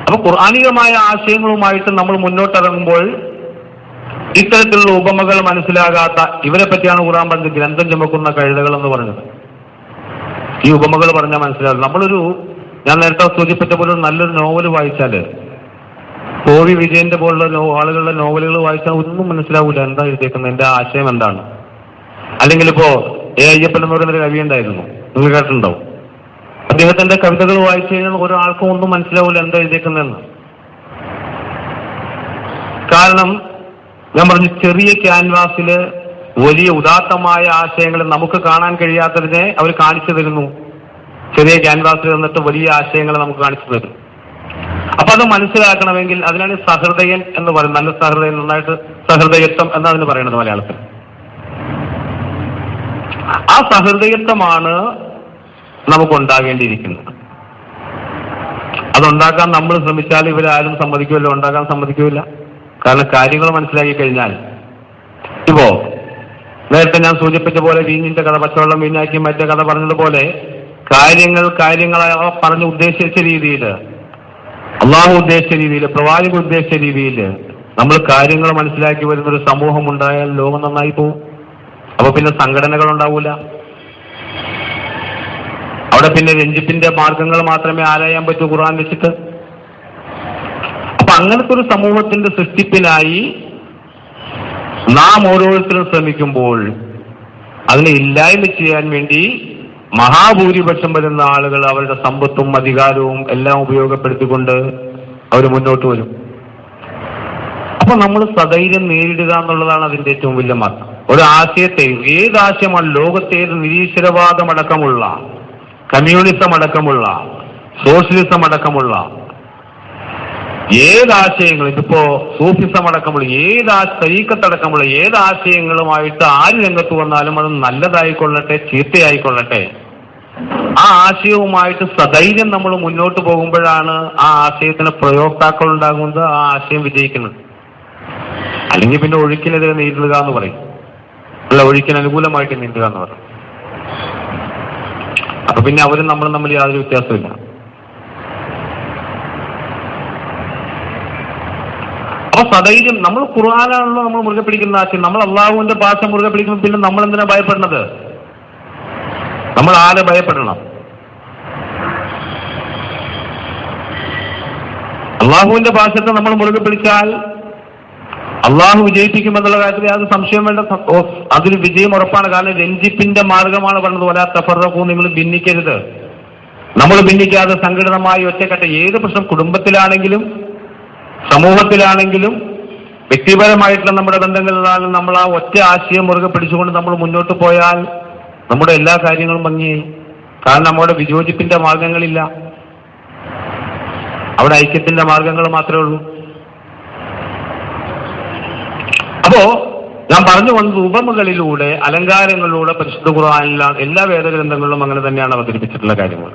അപ്പൊ ഖുർആനികമായ ആശയങ്ങളുമായിട്ട് നമ്മൾ മുന്നോട്ടിറങ്ങുമ്പോൾ ഇത്തരത്തിലുള്ള ഉപമകൾ മനസ്സിലാകാത്ത ഇവരെ പറ്റിയാണ് ഖുർആൻ പറഞ്ഞത് ഗ്രന്ഥം ചുമക്കുന്ന കഴുതകൾ എന്ന് പറഞ്ഞത്. ഈ ഉപമകൾ പറഞ്ഞാൽ മനസ്സിലാകും. നമ്മളൊരു ഞാൻ നേരത്തെ സൂചിപ്പിച്ച പോലെ നല്ലൊരു നോവൽ വായിച്ചാൽ, ഒ വി വിജയന്റെ പോലുള്ള ആളുകളുടെ നോവലുകൾ വായിച്ചാൽ ഒന്നും മനസ്സിലാവൂല എന്താ എഴുതിയേക്കുന്നത്, എന്റെ ആശയം എന്താണ്. അല്ലെങ്കിൽ ഇപ്പോ എ അയ്യപ്പൻ എന്ന് പറയുന്നൊരു കവി ഉണ്ടായിരുന്നു, നിങ്ങൾ കേട്ടിട്ടുണ്ടാവും. അദ്ദേഹത്തിന്റെ കവിതകൾ വായിച്ചു കഴിഞ്ഞാൽ ഒരാൾക്കും ഒന്നും മനസ്സിലാവൂല എന്താ എഴുതിയേക്കുന്നതെന്ന്. കാരണം ഞാൻ പറഞ്ഞു, ചെറിയ ക്യാൻവാസില് വലിയ ഉദാത്തമായ ആശയങ്ങൾ നമുക്ക് കാണാൻ കഴിയാത്തതിനെ അവർ കാണിച്ചു തരുന്നു. ചെറിയ ക്യാൻവാസിൽ നിന്നിട്ട് വലിയ ആശയങ്ങൾ നമുക്ക് കാണിച്ചു തരും. അപ്പൊ അത് മനസ്സിലാക്കണമെങ്കിൽ അതിനാണ് സഹൃദയൻ എന്ന് പറയുന്നത്. നല്ല സഹൃദയൻ, നന്നായിട്ട് സഹൃദയത്വം എന്നതിന് പറയുന്നത് മലയാളത്തിൽ. ആ സഹൃദയത്വമാണ് നമുക്കുണ്ടാകേണ്ടിയിരിക്കുന്നത്. അതുണ്ടാക്കാൻ നമ്മൾ ശ്രമിച്ചാൽ ഇവരാരും സമ്മതിക്കുമല്ലോ, ഉണ്ടാക്കാൻ സമ്മതിക്കില്ല. കാരണം കാര്യങ്ങൾ മനസ്സിലാക്കി കഴിഞ്ഞാൽ, ഇപ്പോ നേരത്തെ ഞാൻ സൂചിപ്പിച്ച പോലെ വീഞ്ഞിന്റെ കഥ, പച്ചവെള്ളം വീഞ്ഞാക്കി മറ്റേ കഥ പറഞ്ഞതുപോലെ കാര്യങ്ങളെ പറഞ്ഞ് ഉദ്ദേശിച്ച രീതിയിൽ, അള്ളാഹു ഉദ്ദേശിച്ച രീതിയിൽ, പ്രവാചകൻ ഉദ്ദേശിച്ച രീതിയിൽ നമ്മൾ കാര്യങ്ങൾ മനസ്സിലാക്കി വരുന്നൊരു സമൂഹം ഉണ്ടായാൽ ലോകം നന്നായി പോകും. അപ്പൊ പിന്നെ സംഘടനകൾ ഉണ്ടാവൂല. അവിടെ പിന്നെ രഞ്ജിപ്പിന്റെ മാർഗങ്ങൾ മാത്രമേ ആരായാൻ പറ്റൂ ഖുർആൻ വെച്ചിട്ട്. അപ്പൊ അങ്ങനത്തെ ഒരു സമൂഹത്തിന്റെ സൃഷ്ടിപ്പിനായി നാം ഓരോരുത്തരും ശ്രമിക്കുമ്പോൾ അതിനെ ഇല്ലായ്മ ചെയ്യാൻ വേണ്ടി മഹാഭൂരിപക്ഷം വരുന്ന ആളുകൾ അവരുടെ സമ്പത്തും അധികാരവും എല്ലാം ഉപയോഗപ്പെടുത്തിക്കൊണ്ട് അവർ മുന്നോട്ട് വരും. അപ്പൊ നമ്മൾ സധൈര്യം നേരിടുക എന്നുള്ളതാണ് അതിന്റെ ഏറ്റവും വലിയ മാർഗം. ഒരു ആശയത്തെ, ഏതാശയമാണ് ലോകത്തേത്, നിരീശ്വരവാദമടക്കമുള്ള, കമ്മ്യൂണിസം അടക്കമുള്ള, സോഷ്യലിസം അടക്കമുള്ള ഏതാശയങ്ങൾ, ഇതിപ്പോ സൂഫിസം അടക്കമുള്ള തരീക്കത്തടക്കമുള്ള ഏതാശയങ്ങളുമായിട്ട് ആര് രംഗത്ത് വന്നാലും അത് നല്ലതായിക്കൊള്ളട്ടെ ചീത്തയായിക്കൊള്ളട്ടെ, ആ ആശയവുമായിട്ട് സധൈര്യം നമ്മൾ മുന്നോട്ട് പോകുമ്പോഴാണ് ആ ആശയത്തിന് പ്രയോക്താക്കൾ ഉണ്ടാകുന്നത്, ആ ആശയം വിജയിക്കുന്നത്. അല്ലെങ്കിൽ പിന്നെ ഒഴുക്കിനെതിരെ നേരിടുക എന്ന് പറയും, അല്ല ഒഴുക്കിന് അനുകൂലമായിട്ട് നേരിടുക എന്ന് പറയും. അപ്പൊ പിന്നെ അവരും നമ്മളും തമ്മിൽ യാതൊരു വ്യത്യാസമില്ല. അപ്പൊ സധൈര്യം നമ്മൾ ഖുർആനാണല്ലോ നമ്മൾ മുറുകെ പിടിക്കുന്ന ആശയം. നമ്മൾ അള്ളാഹുവിന്റെ ഭാഷ മുറുകെ പിടിക്കുമ്പോൾ പിന്നെ നമ്മൾ എന്തിനാ ഭയപ്പെടുന്നത്? നമ്മൾ ആരെ ഭയപ്പെടണം? അള്ളാഹുവിന്റെ ഭാഷത്തെ നമ്മൾ മുറുകെ പിടിച്ചാൽ അള്ളാഹു വിജയിപ്പിക്കുമെന്നുള്ള കാര്യത്തിൽ യാതൊരു സംശയം വേണ്ട. അതിൽ വിജയം ഉറപ്പാണ്. കാരണം രഞ്ജിപ്പിന്റെ മാർഗമാണ് പറഞ്ഞത്, വലാ തഫറഖൂ, നിങ്ങൾ ഭിന്നിക്കരുത്. നമ്മൾ ഭിന്നിക്കാതെ സംഘടിതമായി ഒറ്റക്കെട്ട്, ഏത് പ്രശ്നം കുടുംബത്തിലാണെങ്കിലും സമൂഹത്തിലാണെങ്കിലും വ്യക്തിപരമായിട്ടുള്ള നമ്മുടെ ബന്ധങ്ങളിലാണെങ്കിലും നമ്മൾ ആ ഒറ്റ ആശയം മുറുകെ പിടിച്ചുകൊണ്ട് നമ്മൾ മുന്നോട്ട് പോയാൽ നമ്മുടെ എല്ലാ കാര്യങ്ങളും ഭംഗിയായി. കാരണം നമ്മുടെ വിയോജിപ്പിന്റെ മാർഗങ്ങളില്ല, അവിടെ ഐക്യത്തിന്റെ മാർഗങ്ങൾ മാത്രമേ ഉള്ളൂ. അപ്പോ ഞാൻ പറഞ്ഞു വന്നത് ഉപമകളിലൂടെ, അലങ്കാരങ്ങളിലൂടെ പരിശുദ്ധ ഖുർആനിലെ എല്ലാ വേദഗ്രന്ഥങ്ങളിലും അങ്ങനെ തന്നെയാണ് അവതരിപ്പിച്ചിട്ടുള്ള കാര്യങ്ങൾ.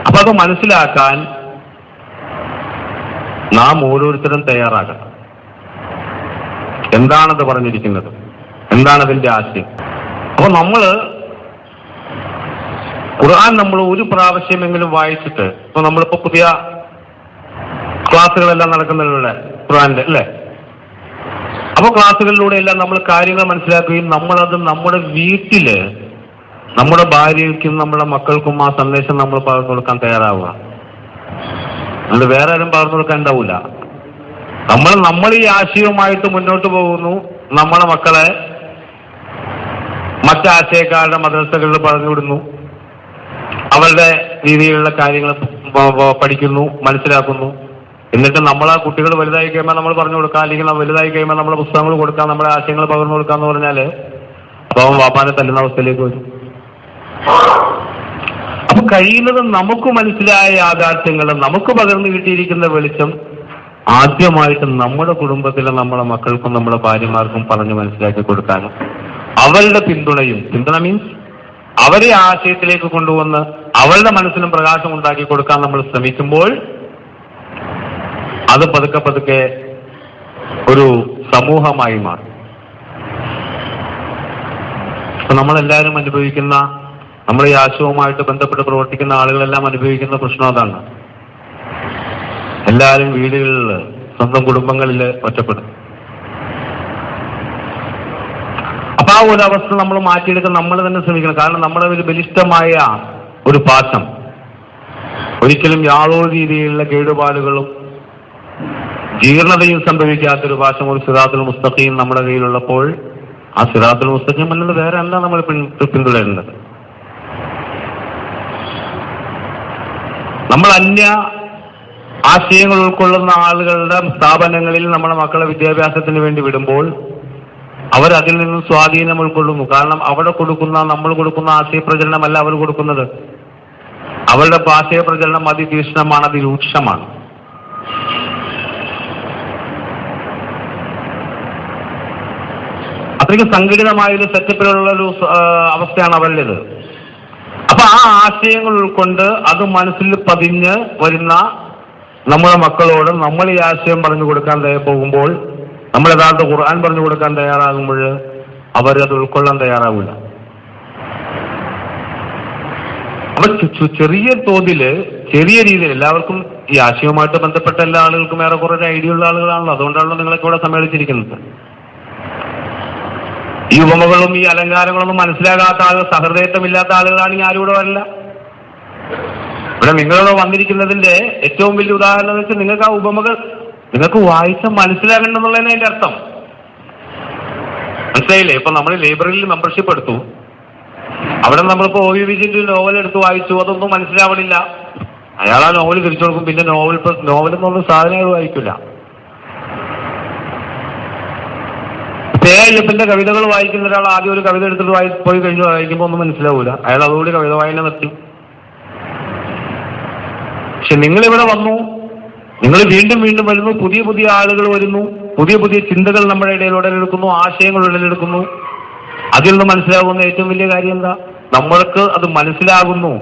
അപ്പൊ അത് മനസ്സിലാക്കാൻ നാം ഓരോരുത്തരും തയ്യാറാകണം. എന്താണത് പറഞ്ഞിരിക്കുന്നത്, എന്താണതിന്റെ ആശയം. അപ്പൊ ഖുർആൻ നമ്മൾ ഒരു പ്രാവശ്യമെങ്കിലും വായിച്ചിട്ട്, ഇപ്പൊ നമ്മളിപ്പോ പുതിയ ക്ലാസ്സുകളെല്ലാം നടക്കുന്നില്ലേ ഖുർആന്റെ, അല്ലേ? അപ്പൊ ക്ലാസ്സുകളിലൂടെ എല്ലാം നമ്മൾ കാര്യങ്ങൾ മനസ്സിലാക്കുകയും നമ്മളത് നമ്മുടെ വീട്ടില് നമ്മുടെ ഭാര്യയ്ക്കും നമ്മുടെ മക്കൾക്കും ആ സന്ദേശം നമ്മൾ പകർന്നു കൊടുക്കാൻ തയ്യാറാവുക. അത് വേറെ ആരും പകർന്നു കൊടുക്കാൻ ഉണ്ടാവില്ല. നമ്മൾ ഈ ആശയവുമായിട്ട് മുന്നോട്ട് പോകുന്നു. നമ്മളെ മക്കളെ മറ്റാശയക്കാരുടെ മദ്രസകളിൽ പറഞ്ഞു വിടുന്നു, അവരുടെ രീതിയിലുള്ള കാര്യങ്ങൾ പഠിക്കുന്നു, മനസ്സിലാക്കുന്നു. എന്നിട്ട് നമ്മൾ ആ കുട്ടികൾ വലുതായി കഴിയുമ്പോൾ നമ്മൾ പറഞ്ഞു കൊടുക്കാം, അല്ലെങ്കിൽ വലുതായി കഴിയുമ്പോൾ നമ്മളെ പുസ്തകങ്ങൾ കൊടുക്കാം, നമ്മുടെ ആശയങ്ങൾ പകർന്നു കൊടുക്കാന്ന് പറഞ്ഞാല് അപ്പൊ അവൻ വാപ്പാനെ തല്ലുന്ന അവസ്ഥയിലേക്ക് വരും. അപ്പൊ കഴിയുന്നത് നമുക്ക് മനസ്സിലായ യാഥാർത്ഥ്യങ്ങൾ, നമുക്ക് പകർന്നു കിട്ടിയിരിക്കുന്ന വെളിച്ചം ആദ്യമായിട്ട് നമ്മുടെ കുടുംബത്തിലെ നമ്മളെ മക്കൾക്കും നമ്മുടെ ഭാര്യമാർക്കും പറഞ്ഞു മനസ്സിലാക്കി കൊടുക്കാനും അവരുടെ പിന്തുണ മീൻസ് അവരെ ആശയത്തിലേക്ക് കൊണ്ടുവന്ന് അവരുടെ മനസ്സിലും പ്രകാശം ഉണ്ടാക്കി കൊടുക്കാൻ നമ്മൾ ശ്രമിക്കുമ്പോൾ അത് പതുക്കെ പതുക്കെ ഒരു സമൂഹമായി മാറും. അപ്പൊ നമ്മളെല്ലാവരും അനുഭവിക്കുന്ന, നമ്മുടെ ഈ ആശയവുമായിട്ട് ബന്ധപ്പെട്ട് പ്രവർത്തിക്കുന്ന ആളുകളെല്ലാം അനുഭവിക്കുന്ന പ്രശ്നം അതാണ്. എല്ലാവരും വീടുകളിൽ, സ്വന്തം കുടുംബങ്ങളിൽ ഒറ്റപ്പെടും. അപ്പൊ ആ ഒരു അവസ്ഥ നമ്മൾ മാറ്റിയെടുക്കാൻ നമ്മൾ തന്നെ ശ്രമിക്കണം. കാരണം നമ്മുടെ ഒരു ബലിഷ്ഠമായ ഒരു പാശം, ഒരിക്കലും യാതൊരു രീതിയിലുള്ള കേടുപാടുകളും ജീർണതയും സംഭവിക്കാത്തൊരു ഭാഷം ഒരു സിറാത്തുൽ മുസ്തഖീം നമ്മുടെ കയ്യിലുള്ളപ്പോൾ ആ സിറാത്തുൽ മുസ്തഖീം അല്ലാതെ വേറെ അല്ല നമ്മൾ പിന്തുടരേണ്ടത്. നമ്മൾ അന്യ ആശയങ്ങൾ ഉൾക്കൊള്ളുന്ന ആളുകളുടെ സ്ഥാപനങ്ങളിൽ നമ്മുടെ മക്കളെ വിദ്യാഭ്യാസത്തിന് വേണ്ടി വിടുമ്പോൾ അവരതിൽ നിന്നും സ്വാധീനം ഉൾക്കൊള്ളുന്നു. കാരണം നമ്മൾ കൊടുക്കുന്ന ആശയപ്രചരണമല്ല അവർ കൊടുക്കുന്നത്. അവരുടെ ആശയപ്രചരണം അതിതീക്ഷ്ണമാണ്, അതിരൂക്ഷമാണ്. അത്രയ്ക്ക് സംഘടിതമായൊരു സെറ്റപ്പിലുള്ളൊരു അവസ്ഥയാണ് അവരുടേത്. അപ്പൊ ആ ആശയങ്ങൾ ഉൾക്കൊണ്ട് അത് മനസ്സിൽ പതിഞ്ഞ് വരുന്ന നമ്മുടെ മക്കളോട് നമ്മൾ ഈ ആശയം പറഞ്ഞു കൊടുക്കാൻ പോകുമ്പോൾ, നമ്മൾ യഥാർത്ഥ ഖുർആൻ പറഞ്ഞു കൊടുക്കാൻ തയ്യാറാകുമ്പോൾ അവരത് ഉൾക്കൊള്ളാൻ തയ്യാറാവില്ല. അപ്പൊ ചെറിയ തോതില്, ചെറിയ രീതിയിൽ എല്ലാവർക്കും ഈ ആശയവുമായിട്ട് ബന്ധപ്പെട്ട എല്ലാ ആളുകൾക്കും ഏറെക്കുറെ ഒരു ഐഡിയ ഉള്ള ആളുകളാണല്ലോ. അതുകൊണ്ടാണല്ലോ നിങ്ങളൊക്കെ ഇവിടെ സമ്മേളിച്ചിരിക്കുന്നത്. ഈ ഉപമകളും ഈ അലങ്കാരങ്ങളൊന്നും മനസ്സിലാകാത്ത ആളുകൾ, സഹൃദയത്വമില്ലാത്ത ആളുകളാണെങ്കിൽ ആരും ഇവിടെ വരില്ല. ഇവിടെ നിങ്ങളിവിടെ വന്നിരിക്കുന്നതിന്റെ ഏറ്റവും വലിയ ഉദാഹരണം എന്ന് വെച്ചാൽ നിങ്ങൾക്ക് ആ ഉപമകൾ നിങ്ങൾക്ക് വായിച്ച മനസ്സിലാകണമെന്നുള്ളതിന് അതിന്റെ അർത്ഥം മനസ്സിലായില്ലേ? ഇപ്പൊ നമ്മൾ ലൈബ്രറിയിൽ മെമ്പർഷിപ്പ് എടുത്തു, അവിടെ നമ്മളിപ്പോ ഒ വി വിജയന്റെ നോവൽ എടുത്ത് വായിച്ചു, അതൊന്നും മനസ്സിലാവണില്ല. അയാൾ ആ നോവൽ തിരിച്ചു കൊടുക്കും. പിന്നെ നോവൽ എന്നുള്ള സാധനം അയാൾ വായിക്കില്ല. അയ്യപ്പന്റെ കവിതകൾ വായിക്കുന്ന ഒരാൾ ആദ്യം ഒരു കവിത എടുത്തിട്ട് പോയി കഴിഞ്ഞു വായിക്കുമ്പോൾ ഒന്നും മനസ്സിലാവൂല. അയാൾ അതുകൂടി കവിത വായന നിർത്തി. പക്ഷെ നിങ്ങളിവിടെ വന്നു, നിങ്ങൾ വീണ്ടും വീണ്ടും വരുന്നു, പുതിയ പുതിയ ആളുകൾ വരുന്നു, പുതിയ പുതിയ ചിന്തകൾ നമ്മുടെ ഇടയിൽ ഉടലെടുക്കുന്നു, ആശയങ്ങൾ ഉടലെടുക്കുന്നു. അതിൽ നിന്ന് മനസ്സിലാകുന്ന ഏറ്റവും വലിയ കാര്യം എന്താ? നമ്മൾക്ക് അത് മനസ്സിലാകുന്നു,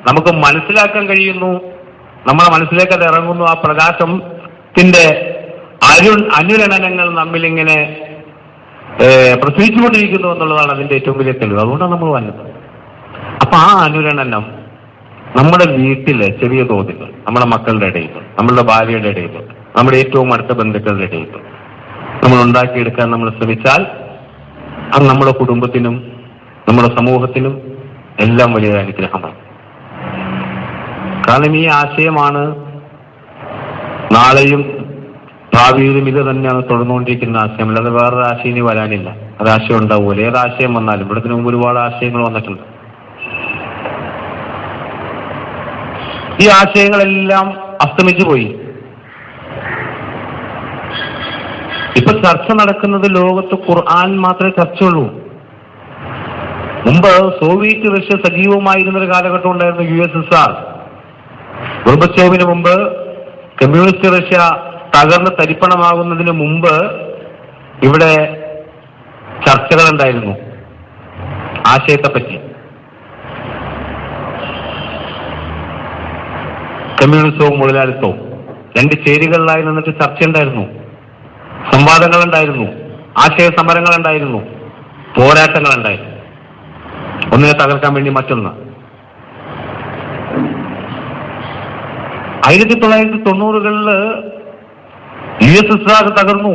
നമുക്ക് മനസ്സിലാക്കാൻ കഴിയുന്നു, നമ്മളെ മനസ്സിലേക്ക് അത് ഇറങ്ങുന്നു. ആ പ്രകാശത്തിന്റെ അനുരണനങ്ങൾ നമ്മിലിങ്ങനെ പ്രസവിച്ചുകൊണ്ടിരിക്കുന്നു എന്നുള്ളതാണ് അതിന്റെ ഏറ്റവും വലിയ തെളിവ്. അതുകൊണ്ടാണ് നമ്മൾ വന്നത്. അപ്പൊ ആ അനുരണനം നമ്മുടെ വീട്ടിലെ ചെറിയ തോതിൽ, നമ്മുടെ മക്കളുടെ ഇടയിൽ, നമ്മളുടെ ഭാര്യയുടെ ഇടയിൽ, നമ്മുടെ ഏറ്റവും അടുത്ത ബന്ധുക്കളുടെ ഇടയിൽ നമ്മൾ ഉണ്ടാക്കിയെടുക്കാൻ നമ്മൾ ശ്രമിച്ചാൽ അത് നമ്മുടെ കുടുംബത്തിനും നമ്മുടെ സമൂഹത്തിനും എല്ലാം വലിയ അനുഗ്രഹമാണ്. കാരണം ഈ ആശയമാണ് നാളെയും ഭാവിയിലും ഇത് തന്നെയാണ് തുടർന്നുകൊണ്ടിരിക്കുന്ന ആശയം. അല്ലാതെ വേറൊരു ആശയം ഇനി വരാനില്ല. ഒരാശയം ഉണ്ടാവുമല്ലോ. ഏതാശയം വന്നാലും ഇവിടത്തിന് മുമ്പ് ഒരുപാട് ആശയങ്ങൾ വന്നിട്ടുണ്ട്. ഈ ആശയങ്ങളെല്ലാം അസ്തമിച്ചു പോയി. ഇപ്പൊ ചർച്ച നടക്കുന്നത് ലോകത്ത് ഖുർആൻ മാത്രമേ ചർച്ചയുള്ളൂ. മുമ്പ് സോവിയറ്റ് റഷ്യ സജീവമായിരുന്നൊരു കാലഘട്ടം ഉണ്ടായിരുന്നു, USSR. ഗോർബച്ചോവിന് മുമ്പ്, കമ്മ്യൂണിസ്റ്റ് റഷ്യ തകർന്ന് തരിപ്പണമാകുന്നതിന് മുമ്പ് ഇവിടെ ചർച്ചകൾ ഉണ്ടായിരുന്നു ആശയത്തെപ്പറ്റി. കമ്മ്യൂണിസവും മുതലാളിത്തവും രണ്ട് ചേരികളിലായി നിന്നിട്ട് ചർച്ചയുണ്ടായിരുന്നു, സംവാദങ്ങളുണ്ടായിരുന്നു, ആശയ സമരങ്ങളുണ്ടായിരുന്നു, പോരാട്ടങ്ങളുണ്ടായിരുന്നു. ഒന്നിനെ തകർക്കാൻ വേണ്ടി മറ്റൊന്ന്. 1990കളില് USSR തകർന്നു.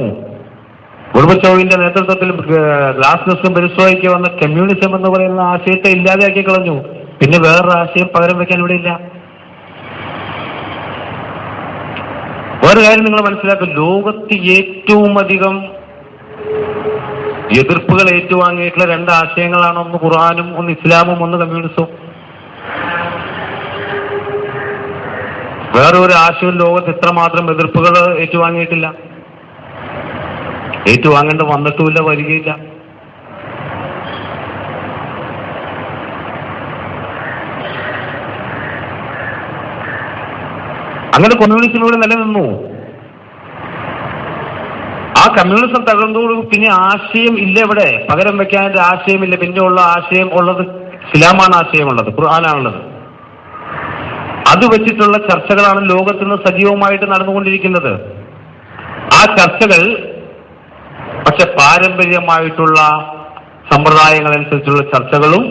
ഗോർബച്ചോവിന്റെ നേതൃത്വത്തിൽ ഗ്ലാസ്നോസ്റ്റും പെരിസ്ട്രോയിക്ക് വന്ന കമ്മ്യൂണിസം എന്ന് പറയുന്ന ആശയത്തെ ഇല്ലാതെയാക്കി കളഞ്ഞു. പിന്നെ വേറൊരു ആശയം പകരം വെക്കാൻ ഇവിടെ ഇല്ല. വേറെ കാര്യം നിങ്ങൾ മനസ്സിലാക്കും, ലോകത്ത് ഏറ്റവും അധികം എതിർപ്പുകൾ ഏറ്റുവാങ്ങിയിട്ടുള്ള രണ്ട് ആശയങ്ങളാണ്, ഒന്ന് ഖുർആനും ഒന്ന് ഇസ്ലാമും ഒന്ന് കമ്മ്യൂണിസവും. വേറെ ഒരു ആശയവും ലോകത്ത് ഇത്രമാത്രം എതിർപ്പുകൾ ഏറ്റുവാങ്ങിയിട്ടില്ല. ഏറ്റുവാങ്ങേണ്ട വന്നിട്ടുമില്ല, വരികയില്ല. അങ്ങനെ കമ്മ്യൂണിസത്തിലൂടെ നിലനിന്നു. ആ കമ്മ്യൂണിസം തകർന്നതോട് പിന്നെ ആശയം ഇല്ല. ഇവിടെ പകരം വെക്കാൻ ആശയമില്ല. പിന്നെ ഉള്ള ആശയം ഉള്ളത് ഇസ്ലാമാണ്, ആശയമുള്ളത് ഖുർആനാണുള്ളത്. അത് വെച്ചിട്ടുള്ള ചർച്ചകളാണ് ലോകത്ത് നിന്ന് സജീവമായിട്ട് നടന്നുകൊണ്ടിരിക്കുന്നത്. ആ ചർച്ചകൾ പക്ഷെ പാരമ്പര്യമായിട്ടുള്ള സമ്പ്രദായങ്ങളനുസരിച്ചുള്ള ചർച്ചകളും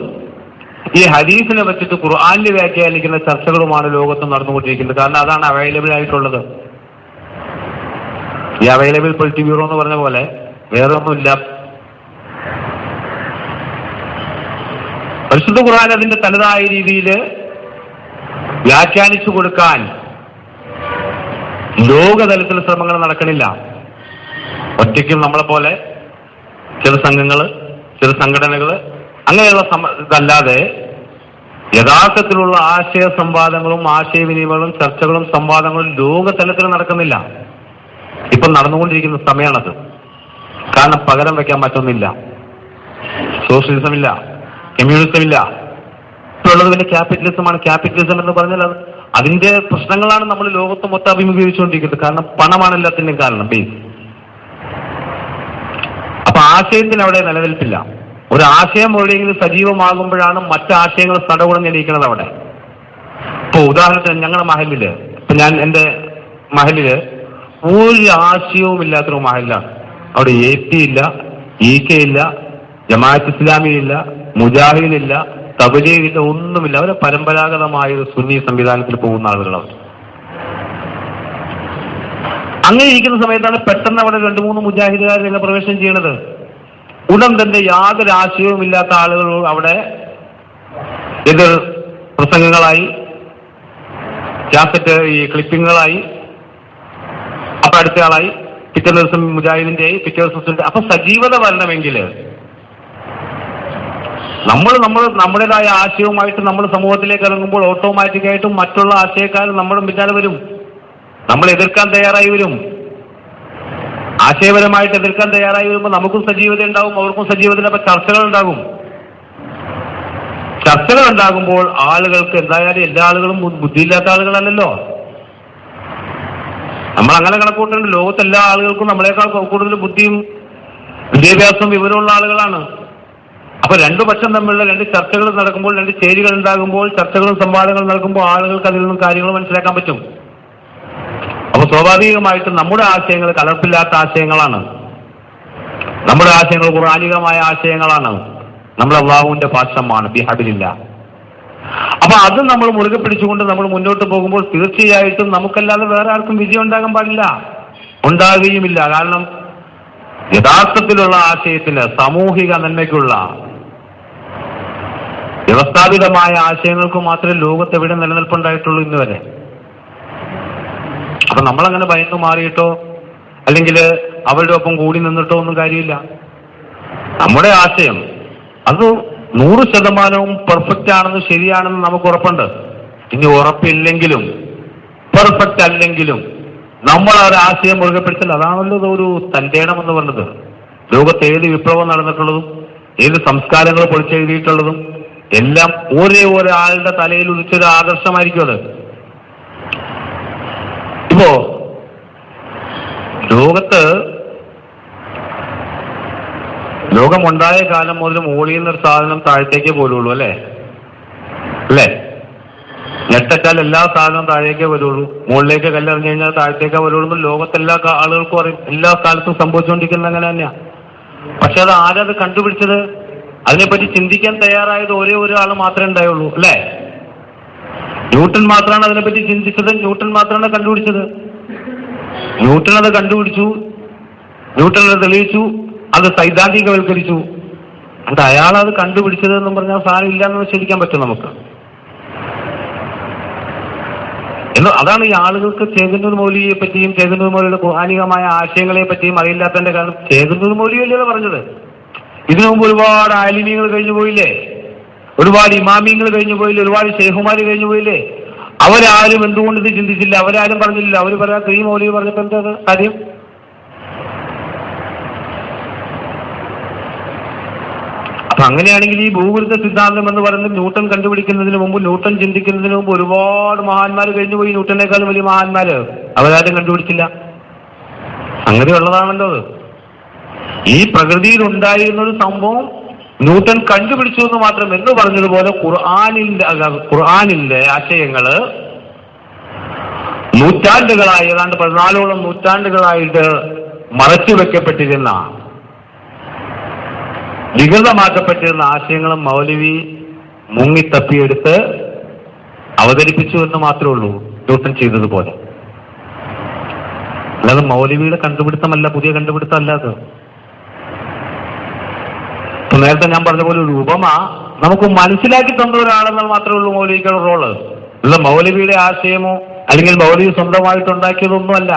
ഈ ഹദീസിനെ വെച്ചിട്ട് ഖുർആനിൽ വ്യാഖ്യാനിക്കുന്ന ചർച്ചകളുമാണ് ലോകത്ത് നടന്നുകൊണ്ടിരിക്കുന്നത്. കാരണം അതാണ് അവൈലബിൾ ആയിട്ടുള്ളത്. ഈ അവൈലബിൾ പൊളിറ്റി ബ്യൂറോ എന്ന് പറഞ്ഞ പോലെ വേറെ ഒന്നുമില്ല. പരിശുദ്ധ ഖുർആൻ അതിന്റെ തനതായ രീതിയിൽ വ്യാഖ്യാനിച്ചു കൊടുക്കാൻ ലോകതലത്തിൽ ശ്രമങ്ങൾ നടക്കണില്ല. ഒറ്റയ്ക്കും നമ്മളെ പോലെ ചില സംഘങ്ങള്, ചില സംഘടനകള് അങ്ങനെയുള്ള ഇതല്ലാതെ യഥാർത്ഥത്തിലുള്ള ആശയ സംവാദങ്ങളും ആശയവിനിമയങ്ങളും ചർച്ചകളും സംവാദങ്ങളും ലോകതലത്തിൽ നടക്കുന്നില്ല. ഇപ്പം നടന്നുകൊണ്ടിരിക്കുന്ന സമയമാണത്. കാരണം പകരം വെക്കാൻ പറ്റുന്നില്ല. സോഷ്യലിസം ഇല്ല, കമ്മ്യൂണിസം ഇല്ല, ഇപ്പോഴുള്ളത് പിന്നെ ക്യാപിറ്റലിസമാണ്. ക്യാപിറ്റലിസം എന്ന് പറഞ്ഞാൽ അതിന്റെ പ്രശ്നങ്ങളാണ് നമ്മൾ ലോകത്ത് മൊത്തം അഭിമുഖീകരിച്ചുകൊണ്ടിരിക്കുന്നത്. കാരണം പണമാണ് എല്ലാത്തിന്റെയും കാരണം, ബേസ്. അപ്പൊ ആശയത്തിന് അവിടെ നിലനിൽപ്പില്ല. ഒരു ആശയം എവിടെയെങ്കിലും സജീവമാകുമ്പോഴാണ് മറ്റാശയങ്ങൾ തടവുടഞ്ഞിരിക്കുന്നത് അവിടെ. ഇപ്പൊ ഉദാഹരണത്തിന് ഞങ്ങളുടെ മഹലില്, ഇപ്പൊ ഞാൻ എന്റെ മഹലില് ഒരു ആശയവും ഇല്ലാത്തൊരു മഹലാണ്. അവിടെ AP ഇല്ല, EK ഇല്ല, ജമാഅത്ത് ഇസ്ലാമി ഇല്ല, മുജാഹിദ് ഇല്ല, തബ്ലീഗ് ഇല്ല, ഒന്നുമില്ല. അവരെ പരമ്പരാഗതമായ ഒരു സുന്നി സംവിധാനത്തിൽ പോകുന്ന ആളുകളാണ്. അങ്ങനെ ഇരിക്കുന്ന സമയത്താണ് പെട്ടെന്ന് അവിടെ 2-3 മുജാഹിദുകാർ രംഗപ്രവേശനം ചെയ്യണത്. ഉടൻ തന്നെ യാതൊരു ആശയവും ഇല്ലാത്ത ആളുകൾ അവിടെ എതിർ പ്രസംഗങ്ങളായി, കാസറ്റ് ക്ലിപ്പിങ്ങുകളായി, അപ്പൊ അടുത്ത ആളായി, പിറ്റേ ദിവസം മുജാഹിദിന്റെ ആയി, പിറ്റേ ദിവസം. അപ്പൊ സജീവത വരണമെങ്കിൽ നമ്മുടേതായ ആശയവുമായിട്ട് നമ്മൾ സമൂഹത്തിലേക്ക് ഇറങ്ങുമ്പോൾ ഓട്ടോമാറ്റിക്കായിട്ടും മറ്റുള്ള ആശയക്കാർ നമ്മുടെ പിന്നാലെ വരും. നമ്മൾ എതിർക്കാൻ തയ്യാറായി വരും. ആശയപരമായിട്ട് എതിർക്കാൻ തയ്യാറായി വരുമ്പോൾ നമുക്കും സജീവത ഉണ്ടാവും, അവർക്കും സജീവത. അപ്പൊ ചർച്ചകൾ ഉണ്ടാകുമ്പോൾ ആളുകൾക്ക് എന്തായാലും എല്ലാ ആളുകളും ബുദ്ധിയില്ലാത്ത ആളുകളല്ലല്ലോ. നമ്മൾ അങ്ങനെ കണക്കൂട്ടുണ്ട്. ലോകത്തെല്ലാ ആളുകൾക്കും നമ്മളെക്കാൾ കൂടുതൽ ബുദ്ധിയും വിദ്യാഭ്യാസവും വിവരമുള്ള ആളുകളാണ്. അപ്പൊ രണ്ടു പക്ഷം തമ്മിലുള്ള 2 ചർച്ചകൾ നടക്കുമ്പോൾ, 2 ചേരികൾ ഉണ്ടാകുമ്പോൾ, ചർച്ചകളും സംവാദങ്ങളും നടക്കുമ്പോൾ ആളുകൾക്ക് അതിൽ നിന്നും കാര്യങ്ങൾ മനസ്സിലാക്കാൻ പറ്റും. അപ്പൊ സ്വാഭാവികമായിട്ടും നമ്മുടെ ആശയങ്ങൾ കലർപ്പില്ലാത്ത ആശയങ്ങളാണ്. നമ്മുടെ ആശയങ്ങൾ ഖുർആനികമായ ആശയങ്ങളാണ്. നമ്മുടെ അല്ലാഹുവിന്റെ ഭാഷമാണ്, ബിഹബിലില്ല. അപ്പൊ അത് നമ്മൾ മുറുകെ പിടിച്ചുകൊണ്ട് നമ്മൾ മുന്നോട്ട് പോകുമ്പോൾ തീർച്ചയായിട്ടും നമുക്കല്ലാതെ വേറെ ആർക്കും വിജയം ഉണ്ടാകാൻ പാടില്ല, ഉണ്ടാകുകയുമില്ല. കാരണം യഥാർത്ഥത്തിലുള്ള ആശയത്തിന്, സാമൂഹിക നന്മയ്ക്കുള്ള വ്യവസ്ഥാപിതമായ ആശയങ്ങൾക്ക് മാത്രമേ ലോകത്ത് എവിടെ നിലനിൽപ്പുണ്ടായിട്ടുള്ളൂ ഇന്ന് വരെ. അപ്പൊ നമ്മളങ്ങനെ ഭയന്നു മാറിയിട്ടോ അല്ലെങ്കിൽ അവരുടെ ഒപ്പം കൂടി നിന്നിട്ടോ ഒന്നും കാര്യമില്ല. നമ്മുടെ ആശയം അത് 100% പെർഫെക്റ്റ് ആണെന്ന്, ശരിയാണെന്ന് നമുക്ക് ഉറപ്പുണ്ട്. ഇനി ഉറപ്പില്ലെങ്കിലും പെർഫെക്റ്റ് അല്ലെങ്കിലും നമ്മൾ ഒരു ആശയം മുറുകെ പിടിച്ചാൽ അതാണല്ലോ ഒരു തന്റെ ഇടം എന്ന് പറഞ്ഞത്. ലോകത്ത് ഏത് വിപ്ലവം നടന്നിട്ടുള്ളതും ഏത് സംസ്കാരങ്ങൾ പൊളിച്ചെഴുതിയിട്ടുള്ളതും എല്ലാം ഒരാളുടെ തലയിൽ ഉദിച്ചൊരു ആദർശമായിരിക്കും അത്. ഇപ്പോ ലോകമുണ്ടായ കാലം മുതൽ മുകളിൽ നിന്നൊരു സാധനം താഴത്തേക്കേ പോലുള്ളൂ, അല്ലേ? നെട്ടറ്റാൽ എല്ലാ സാധനവും താഴേക്കേ വരുള്ളൂ, മുകളിലേക്ക് കല്ലെറിഞ്ഞു കഴിഞ്ഞാൽ താഴത്തേക്കേ വരുള്ളൂ. ലോകത്തെല്ലാ ആളുകൾക്കും അറിയും, എല്ലാ കാലത്തും സംഭവിച്ചുകൊണ്ടിരിക്കുന്നത് അങ്ങനെ തന്നെയാ. പക്ഷെ അത് ആരത് കണ്ടുപിടിച്ചത്? അതിനെപ്പറ്റി ചിന്തിക്കാൻ തയ്യാറായത് ഒരേ ആൾ മാത്രമേ ഉണ്ടായുള്ളൂ, അല്ലേ? ന്യൂട്ടൺ മാത്രമാണ് അതിനെപ്പറ്റി ചിന്തിച്ചത്, ന്യൂട്ടൺ മാത്രമാണ് കണ്ടുപിടിച്ചത്. ന്യൂട്ടൺ അത് കണ്ടുപിടിച്ചു, ന്യൂട്ടൺ അത് തെളിയിച്ചു, അത് സൈദ്ധാന്തികവൽക്കരിച്ചു. എന്നിട്ട് അയാൾ അത് കണ്ടുപിടിച്ചത് എന്നും പറഞ്ഞാൽ സാധനം ഇല്ലാന്ന് നിഷേധിക്കാൻ പറ്റും നമുക്ക്. അതാണ് ഈ ആളുകൾക്ക് ചേതന്നൂർ മൗലവിയെ പറ്റിയും ചേതന്നൂർ മൗലവിയുടെ ഖുർആനികമായ ആശയങ്ങളെ പറ്റിയും അറിയില്ലാത്തതിന്റെ കാരണം. ചേതന്നൂർ മൗലവിയല്ലേ പറഞ്ഞത്? ഇതിനു മുമ്പ് ഒരുപാട് ആലിമീങ്ങൾ കഴിഞ്ഞു പോയില്ലേ, ഒരുപാട് ഇമാമിങ്ങൾ കഴിഞ്ഞു പോയില്ലേ, ഒരുപാട് ഷെയ്ഖുമാര് കഴിഞ്ഞു പോയില്ലേ? അവരാരും എന്തുകൊണ്ട് ഇത് ചിന്തിച്ചില്ല? അവരാരും പറഞ്ഞില്ല. അവർ പറയാത്ത ഈ മൗലവി പറഞ്ഞപ്പോ എന്താ കാര്യം? അപ്പൊ അങ്ങനെയാണെങ്കിൽ ഈ ഭൂഗുരുത്വ സിദ്ധാന്തം എന്ന് പറയുന്നത് ന്യൂട്ടൺ കണ്ടുപിടിക്കുന്നതിന് മുമ്പ്, ന്യൂട്ടൺ ചിന്തിക്കുന്നതിന് മുമ്പ് ഒരുപാട് മഹാന്മാർ കഴിഞ്ഞുപോയി. ന്യൂട്ടനേക്കാളും വലിയ മഹാന്മാര് അവരാരും കണ്ടുപിടിച്ചില്ല. അങ്ങനെയുള്ളതാണല്ലോ അത്. ഈ പ്രകൃതിയിൽ ഉണ്ടായിരുന്നൊരു സംഭവം ന്യൂട്ടൺ കണ്ടുപിടിച്ചു എന്ന് മാത്രം. എന്ന് പറഞ്ഞതുപോലെ ഖുർആനിന്റെ ആശയങ്ങള് നൂറ്റാണ്ടുകളായി, ഏതാണ്ട് 14ഓളം നൂറ്റാണ്ടുകളായിട്ട് മറച്ചു വെക്കപ്പെട്ടിരുന്ന, വികൃതമാക്കപ്പെട്ടിരുന്ന ആശയങ്ങളും മൗലവി മുങ്ങിത്തപ്പിയെടുത്ത് അവതരിപ്പിച്ചു എന്ന് മാത്രമേ ഉള്ളൂ, ന്യൂട്ടൺ ചെയ്തതുപോലെ. അല്ലാതെ മൗലവിയുടെ കണ്ടുപിടുത്തമല്ല, പുതിയ കണ്ടുപിടുത്തമല്ല അത്. നേരത്തെ ഞാൻ പറഞ്ഞ പോലെ ഒരു ഉപമ നമുക്ക് മനസ്സിലാക്കി തന്ന ഒരാളെന്നാൽ മാത്രമേ ഉള്ളൂ മൗലവിക്കുള്ള റോള്. ഇത് മൗലവിയുടെ ആശയമോ അല്ലെങ്കിൽ മൗലവി സ്വന്തമായിട്ടുണ്ടാക്കിയതൊന്നുമല്ല.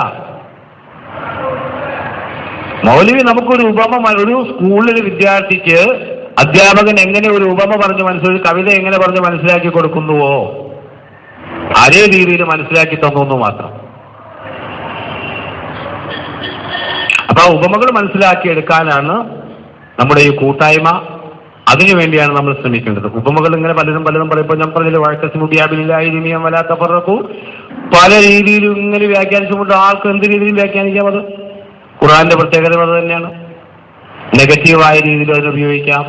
മൗലവി നമുക്കൊരു ഉപമ, ഒരു സ്കൂളിലെ വിദ്യാർത്ഥിക്ക് അധ്യാപകൻ എങ്ങനെ ഒരു ഉപമ പറഞ്ഞ് മനസ്സിലാക്കി, കവിത എങ്ങനെ പറഞ്ഞ് മനസ്സിലാക്കി കൊടുക്കുന്നുവോ അതേ രീതിയിൽ മനസ്സിലാക്കി തന്നു മാത്രം. അപ്പൊ ആ ഉപമകൾ മനസ്സിലാക്കിയെടുക്കാനാണ് നമ്മുടെ ഈ കൂട്ടായ്മ. അതിനുവേണ്ടിയാണ് നമ്മൾ ശ്രമിക്കേണ്ടത്. ഉപമകൾ ഇങ്ങനെ പലരും പറയുമ്പോൾ ഞാൻ പറഞ്ഞില്ല, വഴക്കസ്മുബിയാബിലായിരിക്കും വലാത്ത പറക്കൂ, പല രീതിയിലും ഇങ്ങനെ വ്യാഖ്യാനിച്ചുകൊണ്ട് ആൾക്ക് എന്ത് രീതിയിലും വ്യാഖ്യാനിക്കാം. അത് ഖുർആന്റെ പ്രത്യേകത അത് തന്നെയാണ്. നെഗറ്റീവായ രീതിയിൽ അതിനെ ഉപയോഗിക്കാം,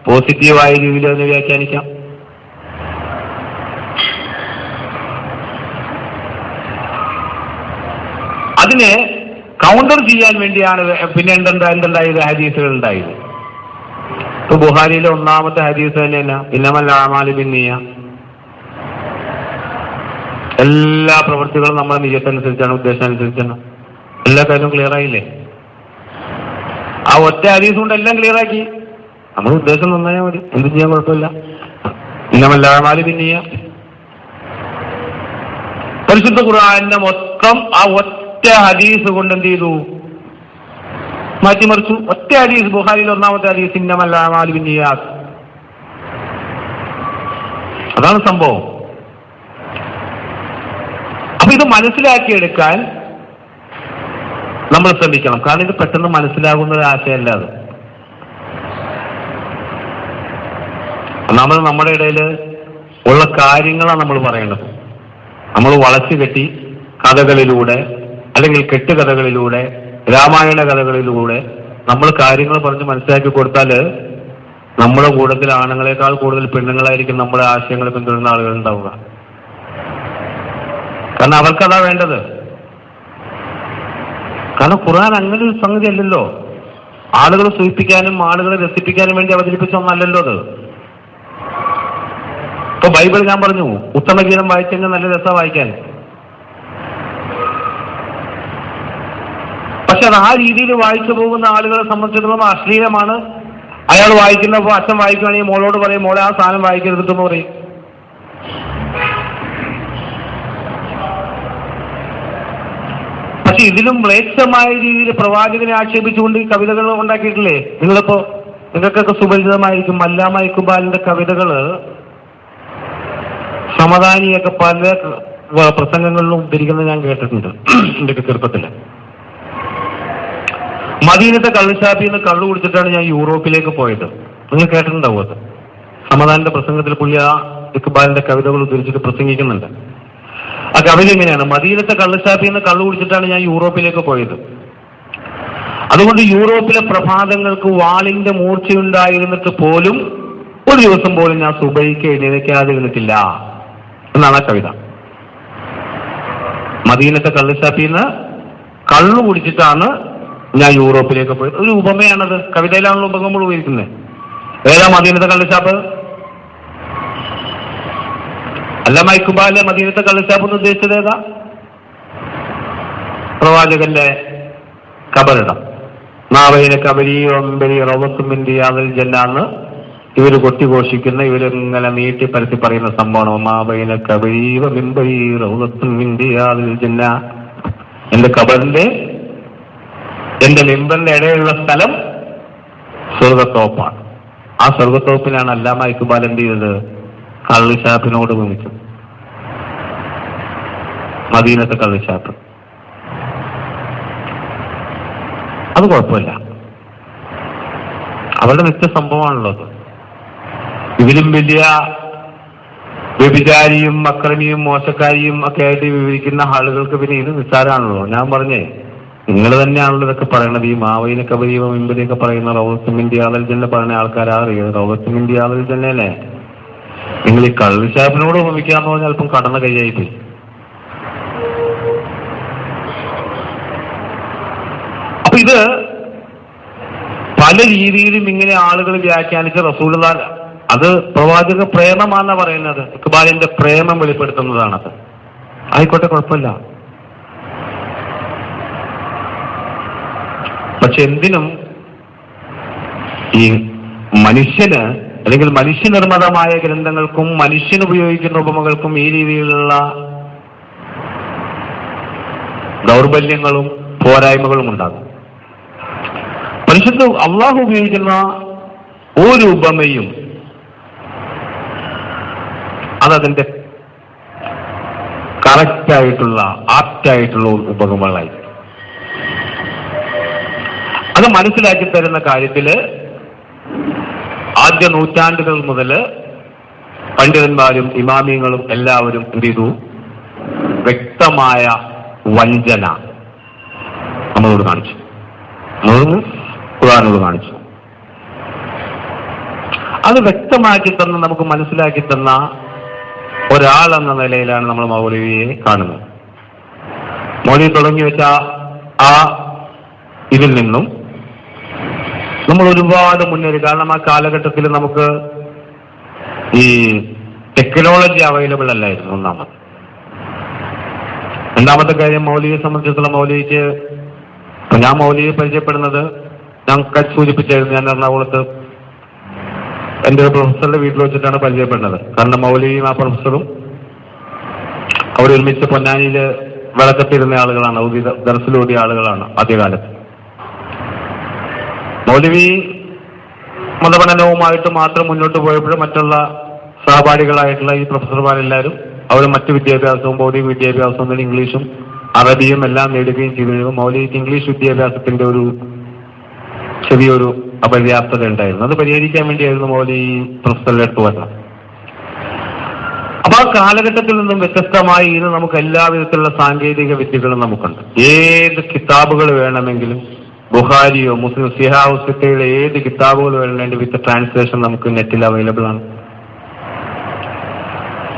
പോസിറ്റീവായ രീതിയിൽ അതിനെ വ്യാഖ്യാനിക്കാം. അതിനെ കൗണ്ടർ ചെയ്യാൻ വേണ്ടിയാണ് പിന്നെ എന്തുണ്ടായത്, ഹദീസുകൾ ഉണ്ടായത്. ഇപ്പൊ ബുഹാരിയിലെ ഒന്നാമത്തെ ഹദീസ് തന്നെയല്ല, ഇന്നമൽ അഅ്മാലു ബിന്നിയ്യ, എല്ലാ പ്രവൃത്തികളും നമ്മുടെ നിയ്യത്തനുസരിച്ചാണ്, ഉദ്ദേശം അനുസരിച്ചാണ്. എല്ലാ കാര്യവും ക്ലിയർ ആയില്ലേ? ആ ഒറ്റ ഹദീസ് കൊണ്ട് എല്ലാം ക്ലിയർ ആക്കി. നമ്മുടെ ഉദ്ദേശം നന്നായാൽ മതി, എന്തും ചെയ്യാൻ കുഴപ്പമില്ല. ഇന്നമൽ അഅ്മാലു ബിന്നിയ്യ. പരിശുദ്ധ ഖുർആന്റെ മൊത്തം ആ ഒറ്റ ഹദീസ് കൊണ്ട് എന്ത് ചെയ്തു, മാറ്റിമറിച്ചു. ഒറ്റ ഹദീസ്, ബുഖാരിയിൽ ഒന്നാമത്തെ ഹദീസ്, ഇന്നമൽ അഅ്മാലു ബിന്നിയ്യാത്ത്. അതാണ് സംഭവം. അപ്പൊ ഇത് മനസ്സിലാക്കിയെടുക്കാൻ നമ്മൾ ശ്രമിക്കണം. കാരണം ഇത് പെട്ടെന്ന് മനസ്സിലാകുന്ന ഒരു ആശയമല്ല അത്. ഒന്നാമത് നമ്മുടെ ഇടയിൽ ഉള്ള കാര്യങ്ങളാണ് നമ്മൾ പറയേണ്ടത്. നമ്മൾ വളച്ചു കെട്ടി കഥകളിലൂടെ അല്ലെങ്കിൽ കെട്ടുകഥകളിലൂടെ രാമായണ കഥകളിലൂടെ നമ്മൾ കാര്യങ്ങൾ പറഞ്ഞ് മനസ്സിലാക്കി കൊടുത്താൽ നമ്മുടെ കൂട്ടത്തിൽ ആണുങ്ങളെക്കാൾ കൂടുതൽ പെണ്ണുങ്ങളായിരിക്കും നമ്മുടെ ആശയങ്ങൾ പിന്തുടരുന്ന ആളുകൾ ഉണ്ടാവുക. കാരണം അവർക്കതാ വേണ്ടത്. കാരണം ഖുർആൻ അങ്ങനെ ഒരു സംഗതി അല്ലല്ലോ. ആളുകളെ സൂചിപ്പിക്കാനും ആളുകളെ രസിപ്പിക്കാനും വേണ്ടി അവതരിപ്പിച്ച ഒന്നല്ലല്ലോ അത്. ഇപ്പൊ ബൈബിൾ ഞാൻ പറഞ്ഞു, ഉത്തമഗീതം വായിച്ചെങ്കിൽ നല്ല രസമാണ് വായിക്കാൻ. പക്ഷെ അത് ആ രീതിയിൽ വായിച്ചു പോകുന്ന ആളുകളെ സംബന്ധിച്ചിടത്തോളം അശ്ലീലമാണ്. അയാൾ വായിക്കുന്നപ്പോൾ അച്ഛൻ വായിക്കുകയാണെങ്കിൽ മോളോട് പറയും, മോളെ ആ സാധനം വായിക്കരുതെന്ന് പറയും. പക്ഷെ ഇതിലും മ്ലേച്ഛമായ രീതിയിൽ പ്രവാചകനെ ആക്ഷേപിച്ചുകൊണ്ട് ഈ കവിതകൾ ഉണ്ടാക്കിയിട്ടില്ലേ? നിങ്ങൾക്കൊക്കെ സുപരിചിതമായിരിക്കും. അല്ലാമ ഇഖ്ബാലിന്റെ കവിതകള് സമദാനിയൊക്കെ പല പ്രസംഗങ്ങളിലും ഉദ്ധരിക്കുന്നത് ഞാൻ കേട്ടിട്ടുണ്ട് എന്റെ ചെറുപ്പത്തില്. മദീനത്തെ കള്ളുഷാപ്പിൽ നിന്ന് കള്ളു കുടിച്ചിട്ടാണ് ഞാൻ യൂറോപ്പിലേക്ക് പോയത്. നിങ്ങൾ കേട്ടിട്ടുണ്ടാവും അത്. സമദാനിന്റെ പ്രസംഗത്തിൽ പുള്ളി ആ ഇഖ്ബാലിന്റെ കവിതകൾ ഉദ്ധരിച്ചിട്ട് പ്രസംഗിക്കുന്നുണ്ട്. ആ കവിത എങ്ങനെയാണ്? മദീനത്തെ കള്ളുഷാപ്പിൽ നിന്ന് കള്ളു കുടിച്ചിട്ടാണ് ഞാൻ യൂറോപ്പിലേക്ക് പോയത്. അതുകൊണ്ട് യൂറോപ്പിലെ പ്രഭാതങ്ങൾക്ക് വാളിന്റെ മൂർച്ചയുണ്ടായിരുന്നിട്ട് പോലും ഒരു ദിവസം പോലും ഞാൻ സുബഹിക്ക് എഴുന്നേൽക്കാതെ ഇരുന്നിട്ടില്ല എന്നാണ് ആ കവിത. മദീനത്തെ കള്ളുഷാപ്പിൽ നിന്ന് കള്ളു കുടിച്ചിട്ടാണ് ഞാൻ യൂറോപ്പിലേക്ക് പോയത്. ഒരു ഉപമയാണത്. കവിതയിലാണല്ലോ ഉപമകൾ ഉപയോഗിക്കുന്നത്. ഏതാ മദീനത്തെ കള്ളുഷാപ്പ്? അല്ലാമ ഇഖ്ബാലിലെ മദീനത്തെ കള്ളുഷാപ്പ് എന്ന് ഉദ്ദേശിച്ചത് ഏതാ? പ്രവാചകന്റെ കബറിടം. നാവയിലെ കബരി ഒമ്പരി റവത്തുമിന്റെ യാതൊരു ജന്നാന്ന് ഇവര് കൊട്ടിഘോഷിക്കുന്ന, ഇവരിങ്ങനെ നീട്ടി പരത്തി പറയുന്ന സംഭവമാണ്. മാബൈന കബരി മിമ്പരി റവത്തുമിന്റെ യാതൊരു ജന്ന. എന്റെ കബറിന്റെ, എന്റെ മിമ്പറിന്റെ ഇടയിലുള്ള സ്ഥലം സ്വർഗത്തോപ്പാണ്. ആ സ്വർഗത്തോപ്പിലാണ് അല്ലാമ ഇഖ്ബാൽ എന്ത് ചെയ്തത്? കള്ളുഷാപ്പിനോട് ഭൂമിച്ചത്. മദീനത്തെ കള്ളുഷാപ്പ്. അത് കുഴപ്പമില്ല, അവരുടെ നിത്യ സംഭവമാണല്ലോ അത്. ഇതിലും വലിയ വ്യഭിചാരിയും അക്രമിയും മോശക്കാരിയും ഒക്കെ ആയിട്ട് വിവരിക്കുന്ന ആളുകൾക്ക് പിന്നെ ഇത് നിസ്സാരമാണല്ലോ. ഞാൻ പറഞ്ഞേ, നിങ്ങൾ തന്നെയാണല്ലോ ഇതൊക്കെ പറയണത്. ഈ മാവയിനൊക്കെ വലിയ ഇമ്പതിയൊക്കെ പറയുന്ന റൗസമിന്റെ ആദൽ ജന്ന പറയുന്ന ആൾക്കാരാ അറിയുന്നത്. റൗസമിന്റെ ആദൽ ജന്നല്ലേ? നിങ്ങൾ ഈ കള്ളുഷാപ്പിനോട് ഉപമിക്കാന്ന് പറഞ്ഞാൽ അല്പം കടന്ന കൈയായിപ്പോയി. അപ്പൊ ഇത് പല രീതിയിലും ഇങ്ങനെ ആളുകൾ വ്യാഖ്യാനിച്ച റസൂലുള്ളാഹി, അത് പ്രവാചക പ്രേമമാണെന്നാ പറയുന്നത്. ഇഖ്ബാലിന്റെ പ്രേമം വെളിപ്പെടുത്തുന്നതാണത്. ആയിക്കോട്ടെ, കുഴപ്പമില്ല. പക്ഷെ എന്തിനും ഈ മനുഷ്യന് അല്ലെങ്കിൽ മനുഷ്യനിർമ്മിതമായ ഗ്രന്ഥങ്ങൾക്കും മനുഷ്യൻ ഉപയോഗിക്കുന്ന ഉപമകൾക്കും ഈ രീതിയിലുള്ള ദൗർബല്യങ്ങളും പോരായ്മകളും ഉണ്ടാകും. പരിശുദ്ധ അള്ളാഹു ഉപയോഗിക്കുന്ന ഒരു ഉപമയും അതതിന്റെ കറക്റ്റായിട്ടുള്ള ആപ്റ്റായിട്ടുള്ള ഉപമകളായി. അത് മനസ്സിലാക്കി തരുന്ന കാര്യത്തില് ആദ്യ നൂറ്റാണ്ടുകൾ മുതൽ പണ്ഡിതന്മാരും ഇമാമിയങ്ങളും എല്ലാവരും എന്ത് ചെയ്തു? വ്യക്തമായ വഞ്ചന നമ്മളോട് കാണിച്ചു, നമ്മളോട് ഖുർആനോട് കാണിച്ചു. അത് വ്യക്തമാക്കി തന്ന, നമുക്ക് മനസ്സിലാക്കി തന്ന ഒരാളെന്ന നിലയിലാണ് നമ്മൾ മൗലവിയെ കാണുന്നത്. മൗലവി തുടങ്ങി വെച്ച ആ ഇതിൽ നിന്നും നമ്മൾ ഒരുപാട് മുന്നേറി. കാരണം ആ കാലഘട്ടത്തിൽ നമുക്ക് ഈ ടെക്നോളജി അവൈലബിൾ അല്ലായിരുന്നു, ഒന്നാമത്. രണ്ടാമത്തെ കാര്യം, മൗലവിയെ സംബന്ധിച്ചിടത്തോളം മൗലവിക്ക്, ഞാൻ മൗലവിയെ പരിചയപ്പെടുന്നത് ഞാൻ സൂചിപ്പിച്ചായിരുന്നു, ഞാൻ എറണാകുളത്ത് എൻ്റെ ഒരു പ്രൊഫസറുടെ വീട്ടിൽ വെച്ചിട്ടാണ് പരിചയപ്പെടുന്നത്. കാരണം മൗലവിയും ആ പ്രൊഫസറും അവരൊരുമിച്ച് പൊന്നാനിയിൽ വിളക്കത്തിരുന്ന ആളുകളാണ്, ദർസിലോടിയ ആളുകളാണ് ആദ്യകാലത്ത്. മൗലവി മതപഠനവുമായിട്ട് മാത്രം മുന്നോട്ട് പോയപ്പോൾ മറ്റുള്ള സഹപാഠികളായിട്ടുള്ള ഈ പ്രൊഫസർമാരെല്ലാവരും അവർ മറ്റു വിദ്യാഭ്യാസവും ഭൗതിക വിദ്യാഭ്യാസവും ഇംഗ്ലീഷും അറബിയും എല്ലാം നേടുകയും ചെയ്തിരുന്നു. മൗലവിക്ക് ഇംഗ്ലീഷ് വിദ്യാഭ്യാസത്തിന്റെ ഒരു ചെറിയൊരു അപര്യാപ്തത ഉണ്ടായിരുന്നു. അത് പരിഹരിക്കാൻ വേണ്ടിയായിരുന്നു മൗലവി പ്രൊഫസറുടെ അടുത്ത് വരുന്നത്. അപ്പൊ ആ കാലഘട്ടത്തിൽ നിന്നും വ്യത്യസ്തമായി ഇന്ന് നമുക്ക് എല്ലാവിധത്തിലുള്ള സാങ്കേതിക വിദ്യകളും നമുക്കുണ്ട്. ഏത് കിതാബുകൾ വേണമെങ്കിലും, ബുഖാരിയോ മുസ്ലിം സിഹാഹു സിത്തയുടെ ഏത് കിതാബുകൾ വേണമെങ്കിൽ വിത്ത് ട്രാൻസ്ലേഷൻ നമുക്ക് നെറ്റിൽ അവൈലബിൾ ആണ്.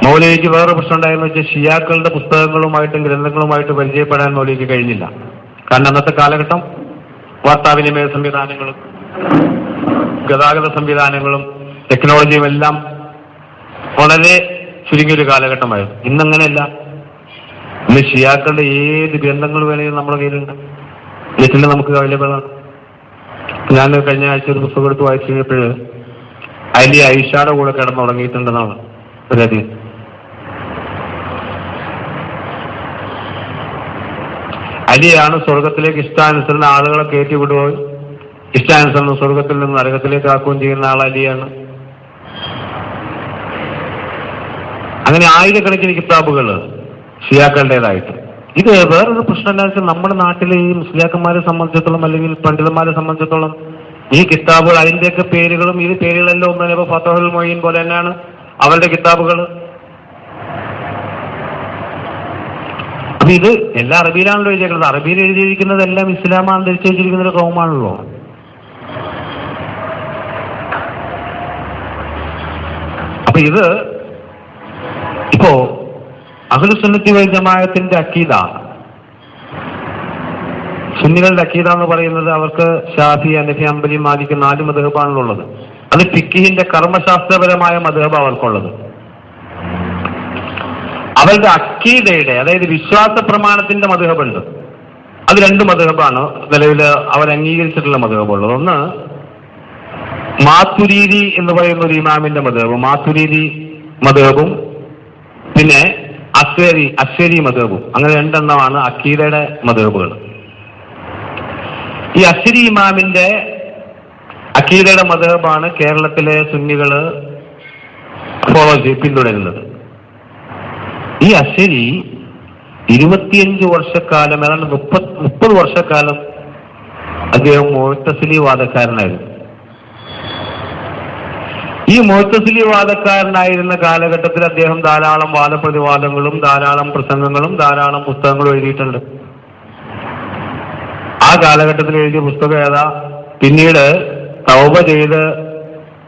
മൗലവിക്ക് വേറൊരു പ്രശ്നം ഉണ്ടായെന്ന് വെച്ചാൽ ഷിയാക്കളുടെ പുസ്തകങ്ങളുമായിട്ടും ഗ്രന്ഥങ്ങളുമായിട്ട് പരിചയപ്പെടാൻ മൗലവിക്ക് കഴിഞ്ഞില്ല. കാരണം അന്നത്തെ കാലഘട്ടം വാർത്താവിനിമയ സംവിധാനങ്ങളും ഗതാഗത സംവിധാനങ്ങളും ടെക്നോളജിയും എല്ലാം വളരെ ചുരുങ്ങിയൊരു കാലഘട്ടമായിരുന്നു. ഇന്നങ്ങനെയല്ല. ഇന്ന് ഷിയാക്കളുടെ ഏത് ഗ്രന്ഥങ്ങൾ വേണമെങ്കിലും നമ്മുടെ കയ്യിലുണ്ട്, നെറ്റിൽ നമുക്ക് അവൈലബിൾ ആണ്. ഞാൻ കഴിഞ്ഞ ആഴ്ച ഒരു പുസ്തകം എടുത്ത് വായിച്ചു കഴിഞ്ഞപ്പോൾ അലി ഐഷയുടെ കൂടെ കിടന്നുറങ്ങിയിട്ടുണ്ടെന്നാണ് ഒരു ഹദീസ്. അലിയാണ് സ്വർഗത്തിലേക്ക് ഇഷ്ടാനുസരണം ആളുകളെ കയറ്റി വിടുകയും ഇഷ്ടാനുസരണം സ്വർഗത്തിൽ നിന്ന് നരകത്തിലേക്ക് ആക്കുകയും ചെയ്യുന്ന ആൾ അലിയാണ്. അങ്ങനെ ആയിരക്കണക്കിന് കിതാബുകൾ ഷിയാക്കളുടേതായിട്ട്. ഇത് വേറൊരു പ്രശ്നം എന്താ വെച്ചാൽ നമ്മുടെ നാട്ടിലെ ഈ മുസ്ലിയാക്കന്മാരെ സംബന്ധിച്ചിടത്തോളം അല്ലെങ്കിൽ പണ്ഡിതന്മാരെ സംബന്ധിച്ചിടത്തോളം ഈ കിതാബുകൾ അതിന്റെയൊക്കെ പേരുകളും ഈ പേരുകളെല്ലാം ഒന്നും ഇപ്പൊ ഫതഹുൽ മൊയ്ൻ പോലെ തന്നെയാണ് അവരുടെ കിതാബുകൾ. അപ്പൊ ഇത് എല്ലാ അറബിയിലാണല്ലോ എഴുതിയിരിക്കുന്നത്. അറബിയിൽ എഴുതിയിരിക്കുന്നതെല്ലാം ഇസ്ലാമാണ് ധരിച്ചു വെച്ചിരിക്കുന്ന ഒരു കൗമാണല്ലോ. അപ്പൊ ഇത് ഇപ്പോ അഹ്ലുസുന്നത്തി വൽ ജമാഅത്തിന്റെ അഖീദ, സുന്നികളുടെ അഖീദ എന്ന് പറയുന്നത് അവർക്ക് ഷാഫി, ഹനഫി, ഹംബലി, മാലിക് 4 മദ്ഹബാണല്ലോ ഉള്ളത്. അത് ഫിഖ്ഹിന്റെ കർമ്മശാസ്ത്രപരമായ മദ്ഹബ് അവർക്കുള്ളത്. അവരുടെ അഖീദയുടെ, അതായത് വിശ്വാസ പ്രമാണത്തിന്റെ മദ്ഹബുണ്ട്. അത് 2 മദ്ഹബാണ് നിലവിൽ അവർ അംഗീകരിച്ചിട്ടുള്ള മദ്ഹബുള്ളത്. ഒന്ന് മാതുരീദി എന്ന് പറയുന്ന ഒരു ഇമാമിന്റെ മദ്ഹബ്, മാതുരീദി മദ്ഹബും പിന്നെ അശ്വരി മദ്ഹബും. അങ്ങനെ 2 എണ്ണമാണ് അഖീദയുടെ മദ്ഹബുകൾ. ഈ അശ്വരി ഇമാമിന്റെ അഖീദയുടെ മദ്ഹബാണ് കേരളത്തിലെ സുന്നികള് പിന്തുടരുന്നത്. ഈ അശ്വരി 25 വർഷക്കാലം, ഏതാണ്ട് 30 വർഷക്കാലം അദ്ദേഹം മുഅ്തസിലി വാദക്കാരനായിരുന്നു. ഈ മുഅ്തസിലി വാദക്കാരനായിരുന്ന കാലഘട്ടത്തിൽ അദ്ദേഹം ധാരാളം വാദപ്രതിവാദങ്ങളും ധാരാളം പ്രസംഗങ്ങളും ധാരാളം പുസ്തകങ്ങളും എഴുതിയിട്ടുണ്ട്. ആ കാലഘട്ടത്തിൽ എഴുതിയ പുസ്തകം ഏതാ? പിന്നീട് തൗബ ചെയ്ത്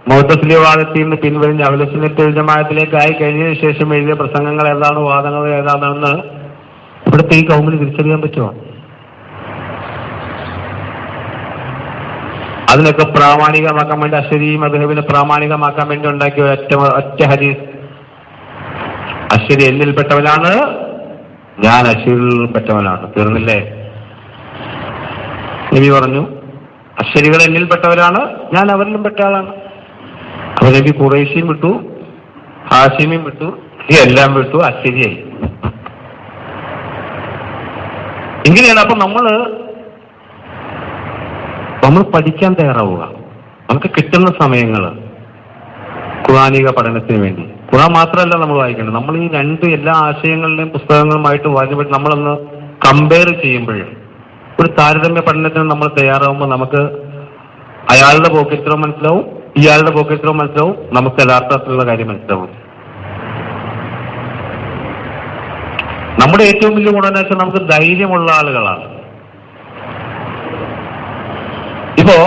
മുഅ്തസിലി വാദത്തിൽ നിന്ന് പിൻവലിഞ്ഞ് അഹ്ലുസുന്നത്ത് വൽ ജമാഅത്തിലേക്ക് ആയി കഴിഞ്ഞതിന് ശേഷം എഴുതിയ പ്രസംഗങ്ങൾ ഏതാണ്, വാദങ്ങൾ ഏതാണെന്ന് ഇവിടുത്തെ ഈ കൗമിന് തിരിച്ചറിയാൻ പറ്റുമോ? അതിനൊക്കെ പ്രാമാണികമാക്കാൻ വേണ്ടി അശ്വരി മദ്ഹബിനെ പ്രാമാണികമാക്കാൻ വേണ്ടി ഉണ്ടാക്കിയ ഒറ്റ ഹദീസ്, അശ്വരി എന്നിൽപ്പെട്ടവനാണ്, ഞാൻ അശ്വരിയിൽപ്പെട്ടവനാണ്. തീർന്നില്ലേ? നബി പറഞ്ഞു അശ്വരികൾ എന്നിൽപ്പെട്ടവരാണ്, ഞാൻ അവരിലും പെട്ട ആളാണ്. അപ്പൊ നബി ഖുറൈശിയും വിട്ടു, ഹാഷിമിയും വിട്ടു, എല്ലാം വിട്ടു, അശ്ശരിയായി. ഇങ്ങനെയാണ്. അപ്പൊ നമ്മൾ പഠിക്കാൻ തയ്യാറാവുക. നമുക്ക് കിട്ടുന്ന സമയങ്ങൾ ഖുർആനിക പഠനത്തിന് വേണ്ടി. ഖുർആൻ മാത്രമല്ല നമ്മൾ വായിക്കേണ്ടത്, നമ്മൾ ഈ എല്ലാ ആശയങ്ങളുടെയും പുസ്തകങ്ങളുമായിട്ട് വായിക്കുമ്പോൾ നമ്മളൊന്ന് കമ്പയർ ചെയ്യുമ്പോൾ, ഒരു താരതമ്യ പഠനത്തിന് നമ്മൾ തയ്യാറാവുമ്പോൾ നമുക്ക് അയാളുടെ പോക്കറ്റിലും മനസ്സിലാവും, ഇയാളുടെ പോക്കറ്റിലും മനസ്സിലാവും, നമുക്ക് യഥാർത്ഥത്തിലുള്ള കാര്യം മനസ്സിലാവും. നമ്മുടെ ഏറ്റവും വലിയ ഗുണം എന്ന് വെച്ചാൽ നമുക്ക് ധൈര്യമുള്ള ആളുകളാണ്. ഇപ്പോ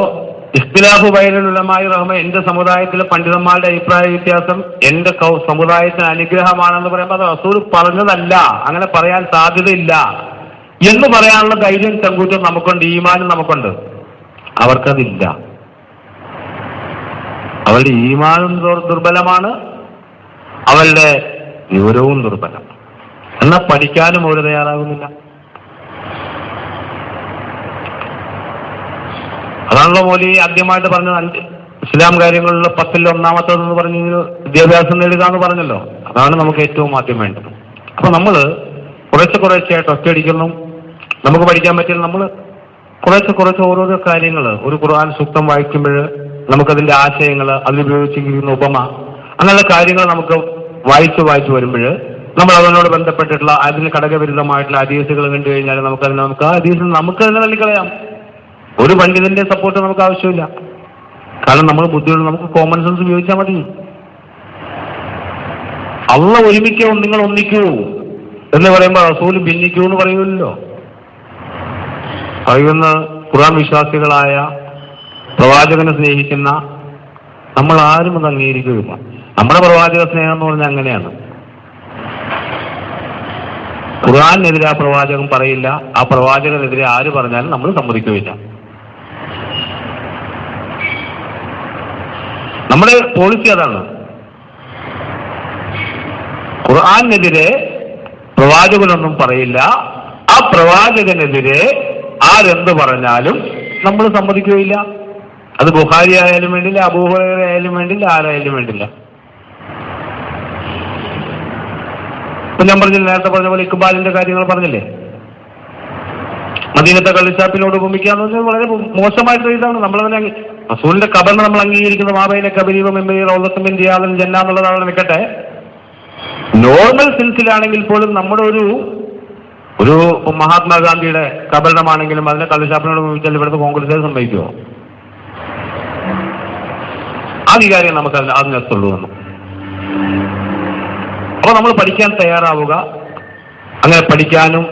ഇഖ്തിലാഫു ബൈനൽ ഉലമായി റഹ്മ, എന്റെ സമുദായത്തിലെ പണ്ഡിതന്മാരുടെ അഭിപ്രായ വ്യത്യാസം എന്റെ സമുദായത്തിന് അനുഗ്രഹമാണെന്ന് പറയുമ്പോൾ അത് റസൂൽ പറഞ്ഞതല്ല, അങ്ങനെ പറയാൻ സാധ്യതയില്ല എന്ന് പറയാനുള്ള ധൈര്യം ചങ്കൂറ്റം നമുക്കുണ്ട്, ഈമാനും നമുക്കുണ്ട്. അവർക്കതില്ല. അവരുടെ ഈമാനും ദുർബലമാണ്, അവരുടെ വിവരവും ദുർബലം. എന്നാൽ പഠിക്കാനും അവർ തയ്യാറാകുന്നില്ല. അതാണല്ലോ മൗലവി ആദ്യമായിട്ട് പറഞ്ഞത്, ഇസ്ലാം കാര്യങ്ങളിലുള്ള 10ൽ 1-ാമത്തേതെന്ന് പറഞ്ഞ് വിദ്യാഭ്യാസം നേടുക എന്ന് പറഞ്ഞല്ലോ. അതാണ് നമുക്ക് ഏറ്റവും ആദ്യം വേണ്ടത്. അപ്പൊ നമ്മൾ കുറേശ്ശെയായിട്ട് ഒറ്റയടിക്കുന്നു. നമുക്ക് പഠിക്കാൻ പറ്റില്ല. നമ്മൾ കുറച്ച് ഓരോരോ കാര്യങ്ങൾ, ഒരു ഖുർആൻ സൂക്തം വായിക്കുമ്പോൾ നമുക്കതിന്റെ ആശയങ്ങൾ, അതിലുപയോഗിച്ചിരിക്കുന്ന ഉപമ, അങ്ങനെയുള്ള കാര്യങ്ങൾ നമുക്ക് വായിച്ചു വരുമ്പോൾ നമ്മൾ അതിനോട് ബന്ധപ്പെട്ടിട്ടുള്ള അതിന് ഘടകവിരുദ്ധമായിട്ടുള്ള ഹദീസുകൾ കണ്ടു കഴിഞ്ഞാൽ നമുക്ക് ആ ഹദീസ് നമുക്ക് തന്നെ തള്ളിക്കളയാം. ഒരു പണ്ഡിതന്റെ സപ്പോർട്ട് നമുക്ക് ആവശ്യമില്ല. കാരണം നമ്മൾ ബുദ്ധിയുള്ള, നമുക്ക് കോമൺ സെൻസ് ഉപയോഗിച്ചാൽ മതി. അള്ളാഹ് ഒരുമിക്കൂ, നിങ്ങൾ ഒന്നിക്കൂ എന്ന് പറയുമ്പോൾ റസൂൽ ഭിന്നിക്കൂ എന്ന് പറയൂല്ലോ. പറയുന്ന ഖുർആൻ വിശ്വാസികളായ, പ്രവാചകനെ സ്നേഹിക്കുന്ന നമ്മൾ ആരും അത് അംഗീകരിക്കുകയില്ല. നമ്മുടെ പ്രവാചക സ്നേഹം എന്ന് പറഞ്ഞാൽ അങ്ങനെയാണ്. ഖുർആനെതിരെ ആ പ്രവാചകൻ പറയില്ല, ആ പ്രവാചകനെതിരെ ആര് പറഞ്ഞാലും നമ്മൾ സമ്മതിക്കുകയില്ല. നമ്മുടെ പോളിസി അതാണ്. ഖുർആനെതിരെ പ്രവാചകനൊന്നും പറയില്ല, ആ പ്രവാചകനെതിരെ ആരെന്ത് പറഞ്ഞാലും നമ്മൾ സമ്മതിക്കുകയില്ല. അത് ബുഖാരി ആയാലും വേണ്ടില്ല, അബൂ ഹുറൈറ ആയാലും വേണ്ടില്ല, ആരായാലും വേണ്ടില്ല. ഇപ്പൊ ഞാൻ പറഞ്ഞില്ല, നേരത്തെ പറഞ്ഞ പോലെ ഇക്ബാലിന്റെ കാര്യങ്ങൾ പറഞ്ഞില്ലേ, മദീനത്തെ കള്ളിച്ചാപ്പിനോട് ഉപമിക്കാന്ന് പറഞ്ഞാൽ വളരെ മോശമായിട്ടുള്ള ഇതാണ്. നമ്മൾ തന്നെ റസൂലിന്റെ ഖബറിനെ നമ്മൾ അംഗീകരിക്കുന്ന മാബൈന കബരീവ മെമ്പീർ റൗളത്തുമിൻ റിയാദിൽ ജന്ന എന്നുള്ളതാണ് നിൽക്കട്ടെ. നോർമൽ സിൽസിലാണെങ്കിൽ പോലും നമ്മുടെ ഒരു മഹാത്മാഗാന്ധിയുടെ ഖബറിടമാണെങ്കിലും അതിനെ കള്ളിച്ചാപ്പിനോട് ഉപമിച്ചാൽ ഇവിടുത്തെ കോൺഗ്രസ് സംഭവിക്കുമോ? ആ വികാരം നമുക്ക് അതിനകത്തുള്ളൂ എന്ന്. അപ്പോൾ നമ്മൾ പഠിക്കാൻ തയ്യാറാവുക. അങ്ങനെ പഠിക്കാനും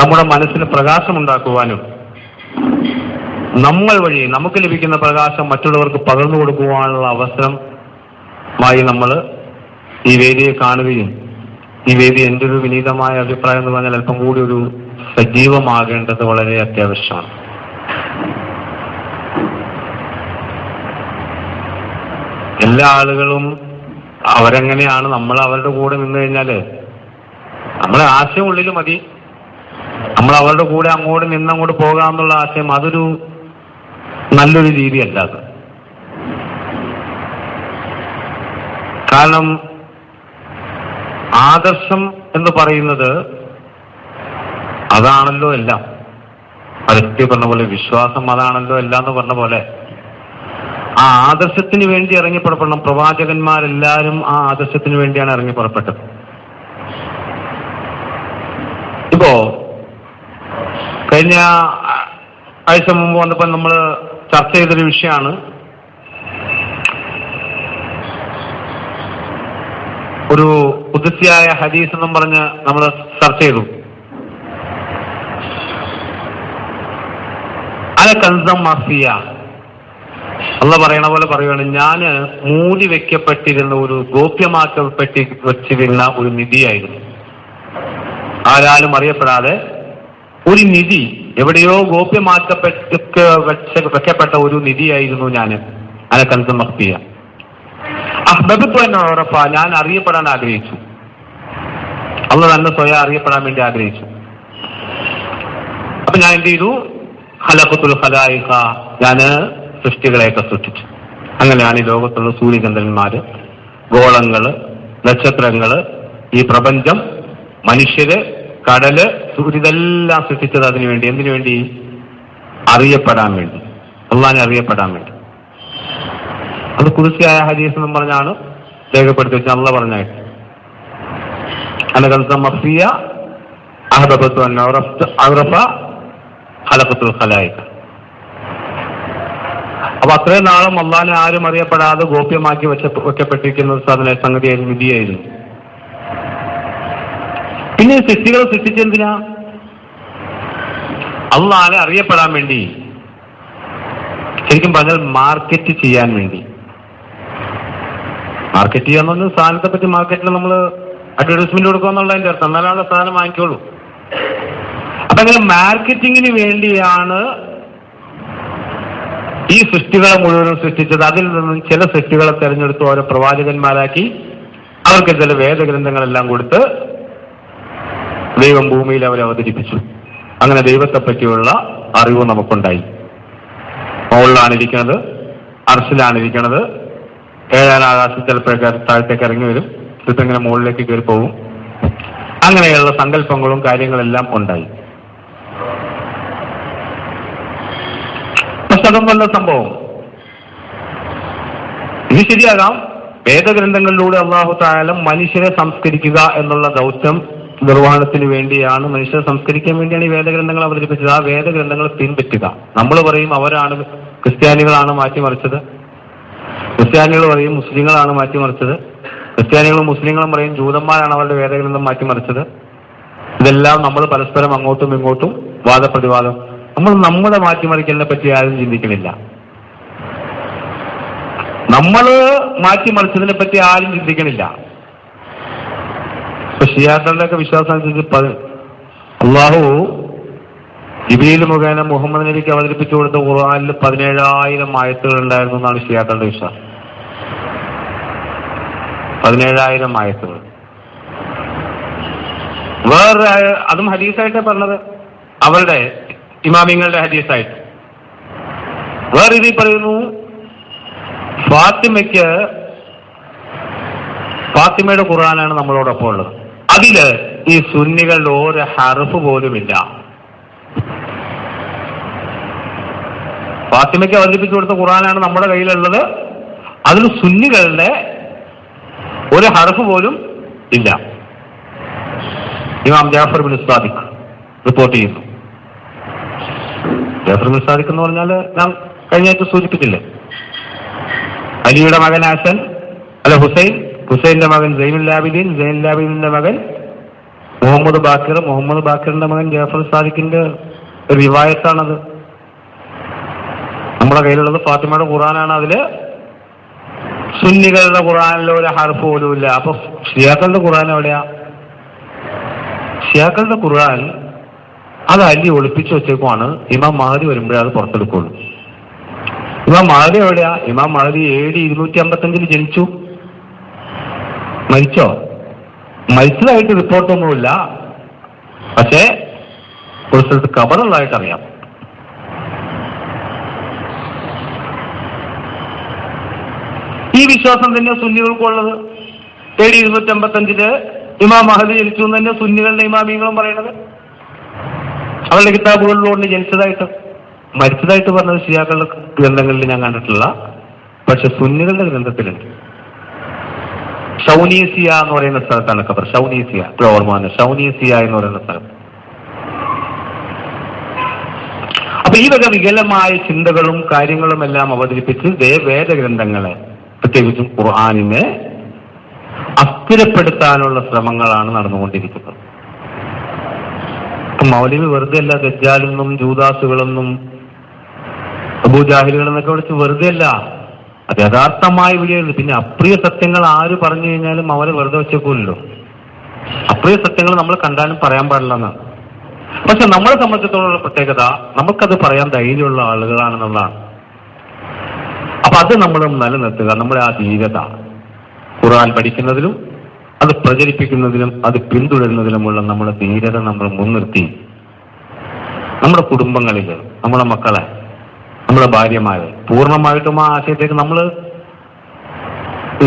നമ്മുടെ മനസ്സിന് പ്രകാശമുണ്ടാക്കുവാനും നമ്മൾ വഴി നമുക്ക് ലഭിക്കുന്ന പ്രകാശം മറ്റുള്ളവർക്ക് പകർന്നു കൊടുക്കുവാനുള്ള അവസരമായി നമ്മൾ ഈ വേദിയെ കാണുകയും, ഈ വേദി എൻ്റെ ഒരു വിനീതമായ അഭിപ്രായം എന്ന് പറഞ്ഞാൽ അല്പം കൂടി ഒരു സജീവമാകേണ്ടത് വളരെ അത്യാവശ്യമാണ്. എല്ലാ ആളുകളും അവരെങ്ങനെയാണ്, നമ്മൾ അവരുടെ കൂടെ നിന്ന് കഴിഞ്ഞാല് നമ്മളെ ആശയം ഉള്ളിൽ മതി. നമ്മൾ അവരുടെ കൂടെ അങ്ങോട്ട് നിന്നങ്ങോട്ട് പോകാമെന്നുള്ള ആശയം അതൊരു നല്ലൊരു രീതിയല്ല അത്. കാരണം ആദർശം എന്ന് പറയുന്നത് അതാണല്ലോ എല്ലാം. പരസ്യം പറഞ്ഞ പോലെ വിശ്വാസം അതാണല്ലോ എല്ലാം എന്ന് പറഞ്ഞ പോലെ ആ ആദർശത്തിന് വേണ്ടി ഇറങ്ങി പുറപ്പെടണം. പ്രവാചകന്മാരെല്ലാവരും ആ ആദർശത്തിന് വേണ്ടിയാണ് ഇറങ്ങി പുറപ്പെട്ടത്. ഇപ്പോ കഴിഞ്ഞ ആഴ്ച മുമ്പ് വന്നപ്പോൾ നമ്മൾ ചർച്ച ചെയ്തൊരു വിഷയമാണ് ഒരു ഖുദ്സിയായ ഹദീസ് എന്നും പറഞ്ഞ് നമ്മൾ ചർച്ച ചെയ്തു. അല കൻസം മഫിയ, അള്ളാഹ് പറയണ പോലെ പറയുകയാണ്, ഞാന് മൂടി വെക്കപ്പെട്ടിരുന്ന ഒരു ഗോപ്യമാക്കപ്പെട്ടി വെച്ചിരുന്ന ഒരു നിധിയായിരുന്നു. ആരാലും അറിയപ്പെടാതെ ഒരു നിധി, എവിടെയോ വെക്കപ്പെട്ട ഒരു നിധിയായിരുന്നു ഞാൻ. അല കൻസം മഫിയ അഹ്ബബ്തു അൻ ഉറഫ, ഞാൻ അറിയപ്പെടാൻ ആഗ്രഹിച്ചു. അള്ളാഹ് തന്നെ സ്വയം അറിയപ്പെടാൻ വേണ്ടി ആഗ്രഹിച്ചു. അപ്പൊ ഞാൻ എന്ത് ചെയ്തു? ഖലഖത്തുൽ ഖലായിഖ, ഞാന് സൃഷ്ടികളെയൊക്കെ സൃഷ്ടിച്ചു. അങ്ങനെയാണ് ഈ ലോകത്തുള്ള സൂര്യചന്ദ്രന്മാര്, ഗോളങ്ങള്, നക്ഷത്രങ്ങള്, ഈ പ്രപഞ്ചം, മനുഷ്യര്, കടല്, ഇതെല്ലാം സൃഷ്ടിച്ചത് അതിനു വേണ്ടി. എന്തിനു വേണ്ടി? അറിയപ്പെടാൻ വേണ്ടി, അള്ളാഹിനെ അറിയപ്പെടാൻ വേണ്ടി. അത് കുർസിയായ ഹദീസ് എന്ന് പറഞ്ഞാണ് രേഖപ്പെടുത്തി വെച്ചാൽ അള്ളാഹ് പറഞ്ഞായിട്ട് അപ്പൊ അത്രയും നാളും അള്ളാഹിനെ ആരും അറിയപ്പെടാതെ ഗോപ്യമാക്കി വെക്കപ്പെട്ടിരിക്കുന്ന സംഗതിയായിരുന്നു, വിധിയായിരുന്നു. പിന്നെ സൃഷ്ടികളെ സൃഷ്ടിച്ചെന്തിനാ? അള്ളാഹിനെ അറിയപ്പെടാൻ വേണ്ടി, ശരിക്കും പറഞ്ഞാൽ മാർക്കറ്റ് ചെയ്യാൻ വേണ്ടി. മാർക്കറ്റ് ചെയ്യാന്ന് പറഞ്ഞാൽ സാധനത്തെ പറ്റി മാർക്കറ്റിൽ നമ്മൾ അഡ്വർടൈസ്മെന്റ് കൊടുക്കുക എന്നുള്ളതിന്റെ അർത്ഥം, എന്നാലാണ് സാധനം വാങ്ങിക്കോളൂ. അപ്പൊ അങ്ങനെ മാർക്കറ്റിങ്ങിന് വേണ്ടിയാണ് ഈ സൃഷ്ടികളെ മുഴുവനും സൃഷ്ടിച്ചത്. അതിൽ നിന്നും ചില സൃഷ്ടികളെ തെരഞ്ഞെടുത്ത് ഓരോ പ്രവാചകന്മാരാക്കി അവർക്ക് ചില വേദഗ്രന്ഥങ്ങളെല്ലാം കൊടുത്ത് ദൈവം ഭൂമിയിൽ അവരെ അവതരിപ്പിച്ചു. അങ്ങനെ ദൈവത്തെ പറ്റിയുള്ള അറിവ് നമുക്കുണ്ടായി. മുകളിലാണ് ഇരിക്കുന്നത്, അർശിലാണ് ഇരിക്കുന്നത്, ഏഴാം ആകാശം ചിലപ്പോഴൊക്കെ താഴത്തേക്ക് ഇറങ്ങി വരും, ഇതിങ്ങനെ മുകളിലേക്ക് കയറി പോകും. അങ്ങനെയുള്ള സങ്കല്പങ്ങളും കാര്യങ്ങളെല്ലാം ഉണ്ടായി. പക്ഷെ അതൊന്നല്ല സംഭവം. ഇത് ശരിയാകാം. വേദഗ്രന്ഥങ്ങളിലൂടെ അല്ലാഹു തആല മനുഷ്യരെ സംസ്കരിക്കുക എന്നുള്ള ദൗത്യം നിർവഹണത്തിന് വേണ്ടിയാണ്, മനുഷ്യരെ സംസ്കരിക്കാൻ വേണ്ടിയാണ് ഈ വേദഗ്രന്ഥങ്ങൾ അവതരിപ്പിച്ചത്. ആ വേദഗ്രന്ഥങ്ങൾ പിൻപറ്റുക. നമ്മൾ പറയും അവരാണ്, ക്രിസ്ത്യാനികളാണ് മാറ്റിമറിച്ചത്, ക്രിസ്ത്യാനികൾ പറയും മുസ്ലിങ്ങളാണ് മാറ്റിമറിച്ചത്, ക്രിസ്ത്യാനികളും മുസ്ലിങ്ങളും പറയും ജൂതന്മാരാണ് അവരുടെ വേദഗ്രന്ഥം മാറ്റിമറിച്ചത്. ഇതെല്ലാം നമ്മൾ പരസ്പരം അങ്ങോട്ടും ഇങ്ങോട്ടും വാദപ്രതിവാദം. നമ്മളെ മാറ്റിമറിക്കലിനെ പറ്റി ആരും ചിന്തിക്കുന്നില്ല. നമ്മൾ മാറ്റിമറിച്ചതിനെ പറ്റി ആരും ചിന്തിക്കണില്ല. ഷിയാക്കളുടെ ഒക്കെ വിശ്വാസം അനുസരിച്ച് അള്ളാഹു ജിബ്രീൽ മുഖേന മുഹമ്മദ് നബിക്ക് അവതരിപ്പിച്ചു കൊടുത്ത ഖുർആനിൽ 17,000 ആയത്തുകൾ ഉണ്ടായിരുന്നു എന്നാണ് ഷിയാക്കളുടെ വിശ്വാസം. 17,000 ആയത്തുകൾ. വേറെ അതും ഹദീസായിട്ടാണ് പറഞ്ഞത്, അവരുടെ ഇമാമിങ്ങളുടെ ഹദീസായിട്ട്. വേറെ ഇതിൽ പറയുന്നു ഫാത്തിമയുടെ ഖുർആനാണ് നമ്മളോടൊപ്പം ഉള്ളത്. അതില് ഈ സുന്നികളുടെ ഒരു ഹർഫ് പോലുമില്ല. ഫാത്തിമയ്ക്ക് അവതരിപ്പിച്ചു കൊടുത്ത ഖുർആനാണ് നമ്മുടെ കയ്യിലുള്ളത്. അതിൽ സുന്നികളുടെ ഒരു ഹർഫ് പോലും ഇല്ല. ഇമാം ജാഫർ ബിൻ സാദിഖ് റിപ്പോർട്ട് ചെയ്യുന്നു. ജാഫർ ബിൻ സാദിഖ് എന്ന് പറഞ്ഞാൽ ഞാൻ കഴിഞ്ഞാഴ്ച സൂചിപ്പിച്ചില്ലേ, അലിയുടെ മകൻ ഹസൻ അല്ല ഹുസൈൻ, ഹുസൈന്റെ മകൻ സൈനുൽ ആബിദീൻ, സൈനുൽ ആബിദീന്റെ മകൻ മുഹമ്മദ് ബാക്കിർ, മുഹമ്മദ് ബാക്കിറിന്റെ മകൻ ജാഫർ സാദിഖിന്റെ റിവായത്താണത്. നമ്മുടെ കയ്യിലുള്ളത് ഫാത്തിമയുടെ ഖുർആനാണ്. അതില് സുന്നികളുടെ ഖുർആനിൽ ഒരു ഹർഫ് പോലും ഇല്ല. അപ്പൊ ഷിയാക്കളുടെ ഖുർആൻ എവിടെയാ? ഷിയാക്കളുടെ ഖുർആൻ അത് അലി ഒളിപ്പിച്ചു വെച്ചേക്കുവാണ്. ഇമാം മഹദി വരുമ്പോഴേ അത് പുറത്തെടുക്കുള്ളൂ. ഇമാം മഹദി എവിടെയാ? ഇമാം മഹദി AD 255 ജനിച്ചു. മരിച്ചോ? മരിച്ചതായിട്ട് റിപ്പോർട്ടൊന്നുമില്ല. പക്ഷേ ഒരു സ്ഥലത്ത് ഖബറുള്ളതായിട്ട് അറിയാം. ഈ വിശ്വാസം തന്നെ സുന്നികൾക്കുള്ളത്. AD 255 ഇമാം മഹദി ജനിച്ചു എന്ന് തന്നെ സുന്നികളുടെ ഇമാമിങ്ങളും പറയുന്നത്. അവരുടെ കിതാബുകളിലുണ്ട് ജനിച്ചതായിട്ട്. മരിച്ചതായിട്ട് പറഞ്ഞത് ഷിയാക്കളുടെ ഗ്രന്ഥങ്ങളിൽ ഞാൻ കണ്ടിട്ടില്ല. പക്ഷെ സുന്നികളുടെ ഗ്രന്ഥത്തിലുണ്ട്. ഷൗനീസിയ എന്ന് പറയുന്ന സ്ഥലത്താണ് ഖബർ. ഷൗനീസിയ, ഓർമ്മ ഷൗനീസിയ എന്ന് പറയുന്ന സ്ഥലം. അപ്പൊ ഈ വക വികലമായ ചിന്തകളും കാര്യങ്ങളും എല്ലാം അവതരിപ്പിച്ച് വേദഗ്രന്ഥങ്ങളെ, പ്രത്യേകിച്ചും ഖുർആനിനെ അസ്ഥിരപ്പെടുത്താനുള്ള ശ്രമങ്ങളാണ് നടന്നുകൊണ്ടിരിക്കുന്നത്. മൗലവി വെറുതെ അല്ല ദജ്ജാലെന്നും ജൂദാസുകളെന്നും അബൂജാഹിലുകളെന്നൊക്കെ വിളിച്ച് വെറുതെ അല്ല, അത് യഥാർത്ഥമായി വിളിയുള്ളൂ. പിന്നെ അപ്രിയ സത്യങ്ങൾ ആര് പറഞ്ഞു കഴിഞ്ഞാലും അവരെ വെറുതെ വെച്ചേക്കൂല്ലോ. അപ്രിയ സത്യങ്ങൾ നമ്മൾ കണ്ടാലും പറയാൻ പാടില്ലെന്നാണ്. പക്ഷെ നമ്മളെ സംബന്ധിച്ചിടത്തോളം പ്രത്യേകത നമുക്കത് പറയാൻ ധൈര്യമുള്ള ആളുകളാണെന്നുള്ളതാണ്. അപ്പൊ അത് നമ്മൾ നിലനിർത്തുക. നമ്മുടെ ആ ധീരത ഖുർആൻ പഠിക്കുന്നതിലും അത് പ്രചരിപ്പിക്കുന്നതിലും അത് പിന്തുടരുന്നതിലുമുള്ള നമ്മുടെ ധീരത നമ്മൾ മുൻനിർത്തി നമ്മുടെ കുടുംബങ്ങളിൽ, നമ്മുടെ മക്കളെ, നമ്മുടെ ഭാര്യമാരെ പൂർണ്ണമായിട്ടും ആ ആശയത്തേക്ക് നമ്മൾ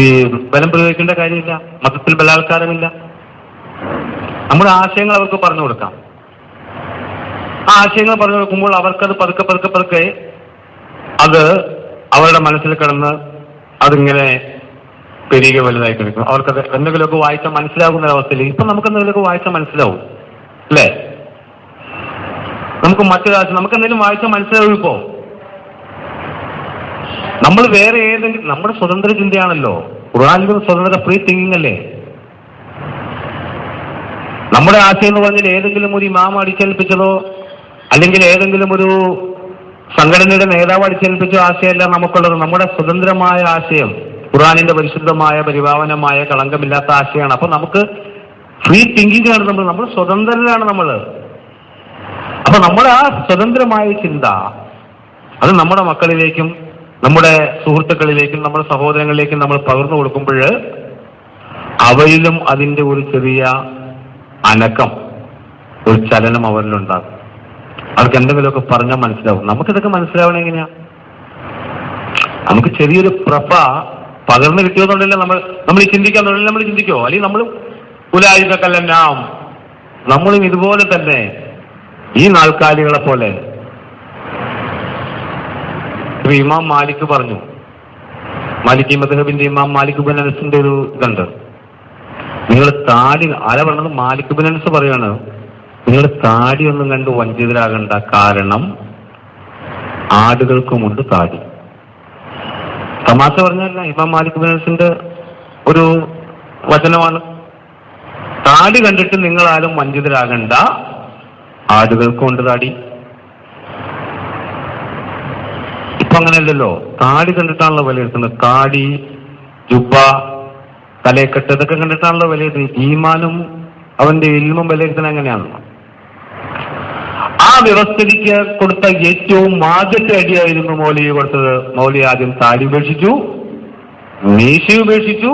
ഈ ബലം പ്രയോഗിക്കേണ്ട കാര്യമില്ല, മതത്തിൽ ബലാത്കാരമില്ല. നമ്മുടെ ആശയങ്ങൾ അവർക്ക് പറഞ്ഞു കൊടുക്കാം. ആ ആശയങ്ങൾ പറഞ്ഞു കൊടുക്കുമ്പോൾ അവർക്കത് പതുക്കെ പതുക്കെ പതുക്കെ അത് അവരുടെ മനസ്സിൽ കിടന്ന് അതിങ്ങനെ പെരുകെ വലുതായി കിടക്കും. അവർക്കത് എന്തെങ്കിലുമൊക്കെ വായിച്ചാൽ മനസ്സിലാകുന്ന അവസ്ഥയിൽ ഇപ്പൊ നമുക്ക് എന്തെങ്കിലുമൊക്കെ വായിച്ചാൽ മനസ്സിലാവും അല്ലേ? നമുക്ക് മറ്റൊരാശയം നമുക്ക് എന്തെങ്കിലും വായിച്ചാൽ മനസ്സിലാവും. ഇപ്പോ നമ്മൾ വേറെ ഏതെങ്കിലും നമ്മുടെ സ്വതന്ത്ര ചിന്തയാണല്ലോ. ഖുർആനിൽ സ്വതന്ത്ര ഫ്രീ തിങ്കിങ് അല്ലേ? നമ്മുടെ ആശയം എന്ന് പറഞ്ഞാൽ ഏതെങ്കിലും ഒരു ഇമാം അടിച്ചേൽപ്പിച്ചതോ അല്ലെങ്കിൽ ഏതെങ്കിലും ഒരു സംഘടനയുടെ നേതാവ് അടിച്ചേൽപ്പിച്ചോ ആശയമല്ല നമുക്കുള്ളത്. നമ്മുടെ സ്വതന്ത്രമായ ആശയം, ഖുർആനിന്റെ പരിശുദ്ധമായ പരിഭാവനമായ കളങ്കമില്ലാത്ത ആശയമാണ്. അപ്പൊ നമുക്ക് ഫ്രീ തിങ്കിങ് ആണ്. നമ്മൾ സ്വതന്ത്രരാണ് നമ്മൾ. അപ്പൊ നമ്മുടെ ആ സ്വതന്ത്രമായ ചിന്ത അത് നമ്മുടെ മക്കളിലേക്കും നമ്മുടെ സുഹൃത്തുക്കളിലേക്കും നമ്മുടെ സഹോദരങ്ങളിലേക്കും നമ്മൾ പകർന്നു കൊടുക്കുമ്പോൾ അവരിലും അതിന്റെ ഒരു ചെറിയ അനക്കം, ഒരു ചലനം അവരിലുണ്ടാകും. അവർക്ക് എന്തെങ്കിലുമൊക്കെ പറഞ്ഞാൽ മനസ്സിലാവും. നമുക്കിതൊക്കെ മനസ്സിലാവണം എങ്ങനെയാ? നമുക്ക് ചെറിയൊരു പ്രഭ പകർന്നു കിട്ടിയതുകൊണ്ടല്ലേ നമ്മൾ ചിന്തിക്കാന്നുണ്ടല്ലേ നമ്മൾ ചിന്തിക്കോ? അല്ലെങ്കിൽ നമ്മൾ ഉലായികക്കെല്ലാം നമ്മളും ഇതുപോലെ തന്നെ ഈ നാൽക്കാലികളെ പോലെ. ഇമാം മാലിക് പറഞ്ഞു, മാലിക് മദ്ഹബിന്റെ ഇമാം മാലിക് ബിൻ അനസിന്റെ ഒരു ഇതുണ്ട്. നിങ്ങൾ താടി ആരാ പറഞ്ഞത്? മാലിക് ബിൻ അനസ് പറയാണ്, നിങ്ങൾ താടി ഒന്നും കണ്ട് വഞ്ചിതരാകണ്ട, കാരണം ആടുകൾക്കുമുണ്ട് താടി. തമാശ പറഞ്ഞല്ല, ഇമാം മാലിക് ബിൻ അനസിന്റെ ഒരു വചനമാണ്. താടി കണ്ടിട്ട് നിങ്ങൾ ആരും വഞ്ചിതരാകണ്ട, ആടുകൾക്കുമുണ്ട് താടി. ഇപ്പൊ അങ്ങനെയല്ലല്ലോ, താടി കണ്ടിട്ടാണല്ലോ വിലയിരുത്തുന്നത്. താടി, ജുബ്ബ, തലയെക്കെട്ട്, ഇതൊക്കെ കണ്ടിട്ടാണല്ലോ വിലയിരുത്തുന്നത്. ഈമാനും അവന്റെ ഇൽമും വിലയിരുത്തുന്നത് എങ്ങനെയാണല്ലോ. ആ വ്യവസ്ഥിതിക്ക് കൊടുത്ത ഏറ്റവും ആദ്യത്തെ അടിയായിരുന്നു മൗലവി കൊടുത്തത്. മൗലവി ആദ്യം താടി ഉപേക്ഷിച്ചു, മീശ ഉപേക്ഷിച്ചു,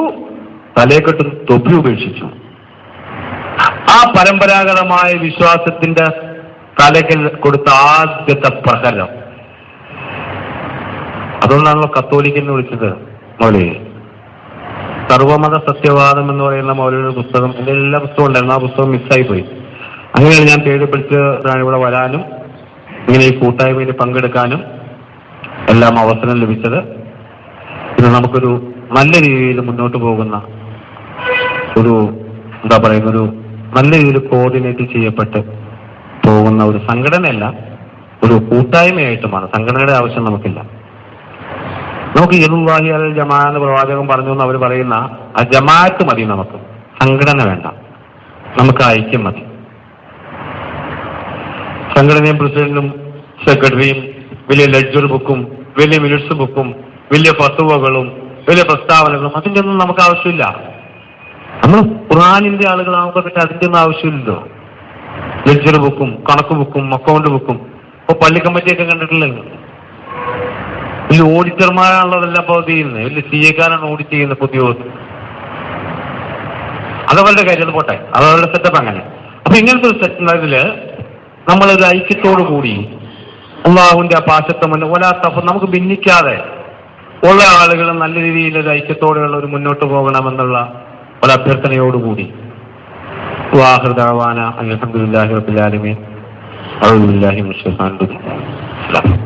തലയെക്കെട്ടും തൊപ്പി ഉപേക്ഷിച്ചു. ആ പരമ്പരാഗതമായ വിശ്വാസത്തിന്റെ തലയ്ക്ക് കൊടുത്ത ആദ്യത്തെ പ്രഹരം. അതുകൊണ്ടാണല്ലോ കത്തോലിക്കെന്ന് വിളിച്ചത് മൗലവി. സർവമത സത്യവാദം എന്ന് പറയുന്ന മൗലവിയുടെ പുസ്തകം, എൻ്റെ എല്ലാ പുസ്തകവും ഉണ്ടായിരുന്നു. ആ പുസ്തകം മിസ്സായി പോയി. അങ്ങനെയാണ് ഞാൻ പേര് പിടിച്ച് ഇവിടെ വരാനും ഇങ്ങനെ ഈ കൂട്ടായ്മയിൽ പങ്കെടുക്കാനും എല്ലാം അവസരം ലഭിച്ചത്. ഇത് നമുക്കൊരു നല്ല രീതിയിൽ മുന്നോട്ട് പോകുന്ന ഒരു എന്താ പറയുന്ന ഒരു നല്ല രീതിയിൽ കോർഡിനേറ്റ് ചെയ്യപ്പെട്ട് പോകുന്ന ഒരു സംഘടനയല്ല, ഒരു കൂട്ടായ്മയായിട്ടുമാണ്. സംഘടനയുടെ ആവശ്യം നമുക്കില്ല. നമുക്ക് യദുല്ലാഹി അൽ ജമാ എന്ന് പ്രവാചകൻ പറഞ്ഞു എന്ന് അവർ പറയുന്ന ആ ജമാഅത്ത് മതി നമുക്ക്, സംഘടന വേണ്ട. നമുക്ക് ഐക്യം മതി. സംഘടനയും പ്രസിഡന്റും സെക്രട്ടറിയും വലിയ ലെഡ്ജർ ബുക്കും വലിയ മിനിറ്റ്സ് ബുക്കും വലിയ ഫത്വകളും വലിയ പ്രസ്താവനകളും അതിൻ്റെ ഒന്നും നമുക്ക് ആവശ്യമില്ല. നമ്മൾ ഖുർആനിന്റെ ആളുകളാകുമ്പോൾ അതിൻ്റെ ഒന്നും ആവശ്യമില്ലല്ലോ. ലെഡ്ജർ ബുക്കും കണക്ക് ബുക്കും അക്കൗണ്ട് ബുക്കും ഇപ്പൊ പള്ളി കമ്മിറ്റിയൊക്കെ കണ്ടിട്ടില്ലല്ലോ. വലിയ ഓഡിറ്റർമാരാണുള്ളതെല്ലാം ഇപ്പോൾ ചെയ്യുന്നത്. വലിയ CA-കാരാണ് ഓഡിറ്റ് ചെയ്യുന്നത് പുതിയ. അതവരുടെ കാര്യം, അത് പോട്ടെ, അതവരുടെ സെറ്റപ്പ് അങ്ങനെ. അപ്പൊ ഇങ്ങനത്തെ ഒരു സെറ്റ് നമ്മളൊരു ഐക്യത്തോടു കൂടി അള്ളാഹുവിന്റെ ആ പാശത്വം ഒലാത്തപ്പം നമുക്ക് ഭിന്നിക്കാതെ ഉള്ള ആളുകൾ നല്ല രീതിയിൽ ഒരു ഐക്യത്തോടെയുള്ള ഒരു മുന്നോട്ട് പോകണമെന്നുള്ള ഒരു അഭ്യർത്ഥനയോടുകൂടി വാഹിർ ദഅവാന അൽഹംദുലില്ലാഹി റബ്ബിൽ ആലമീൻ. അഊദു ബില്ലാഹി മിനശ് ശൈത്വാനിർ റജീം.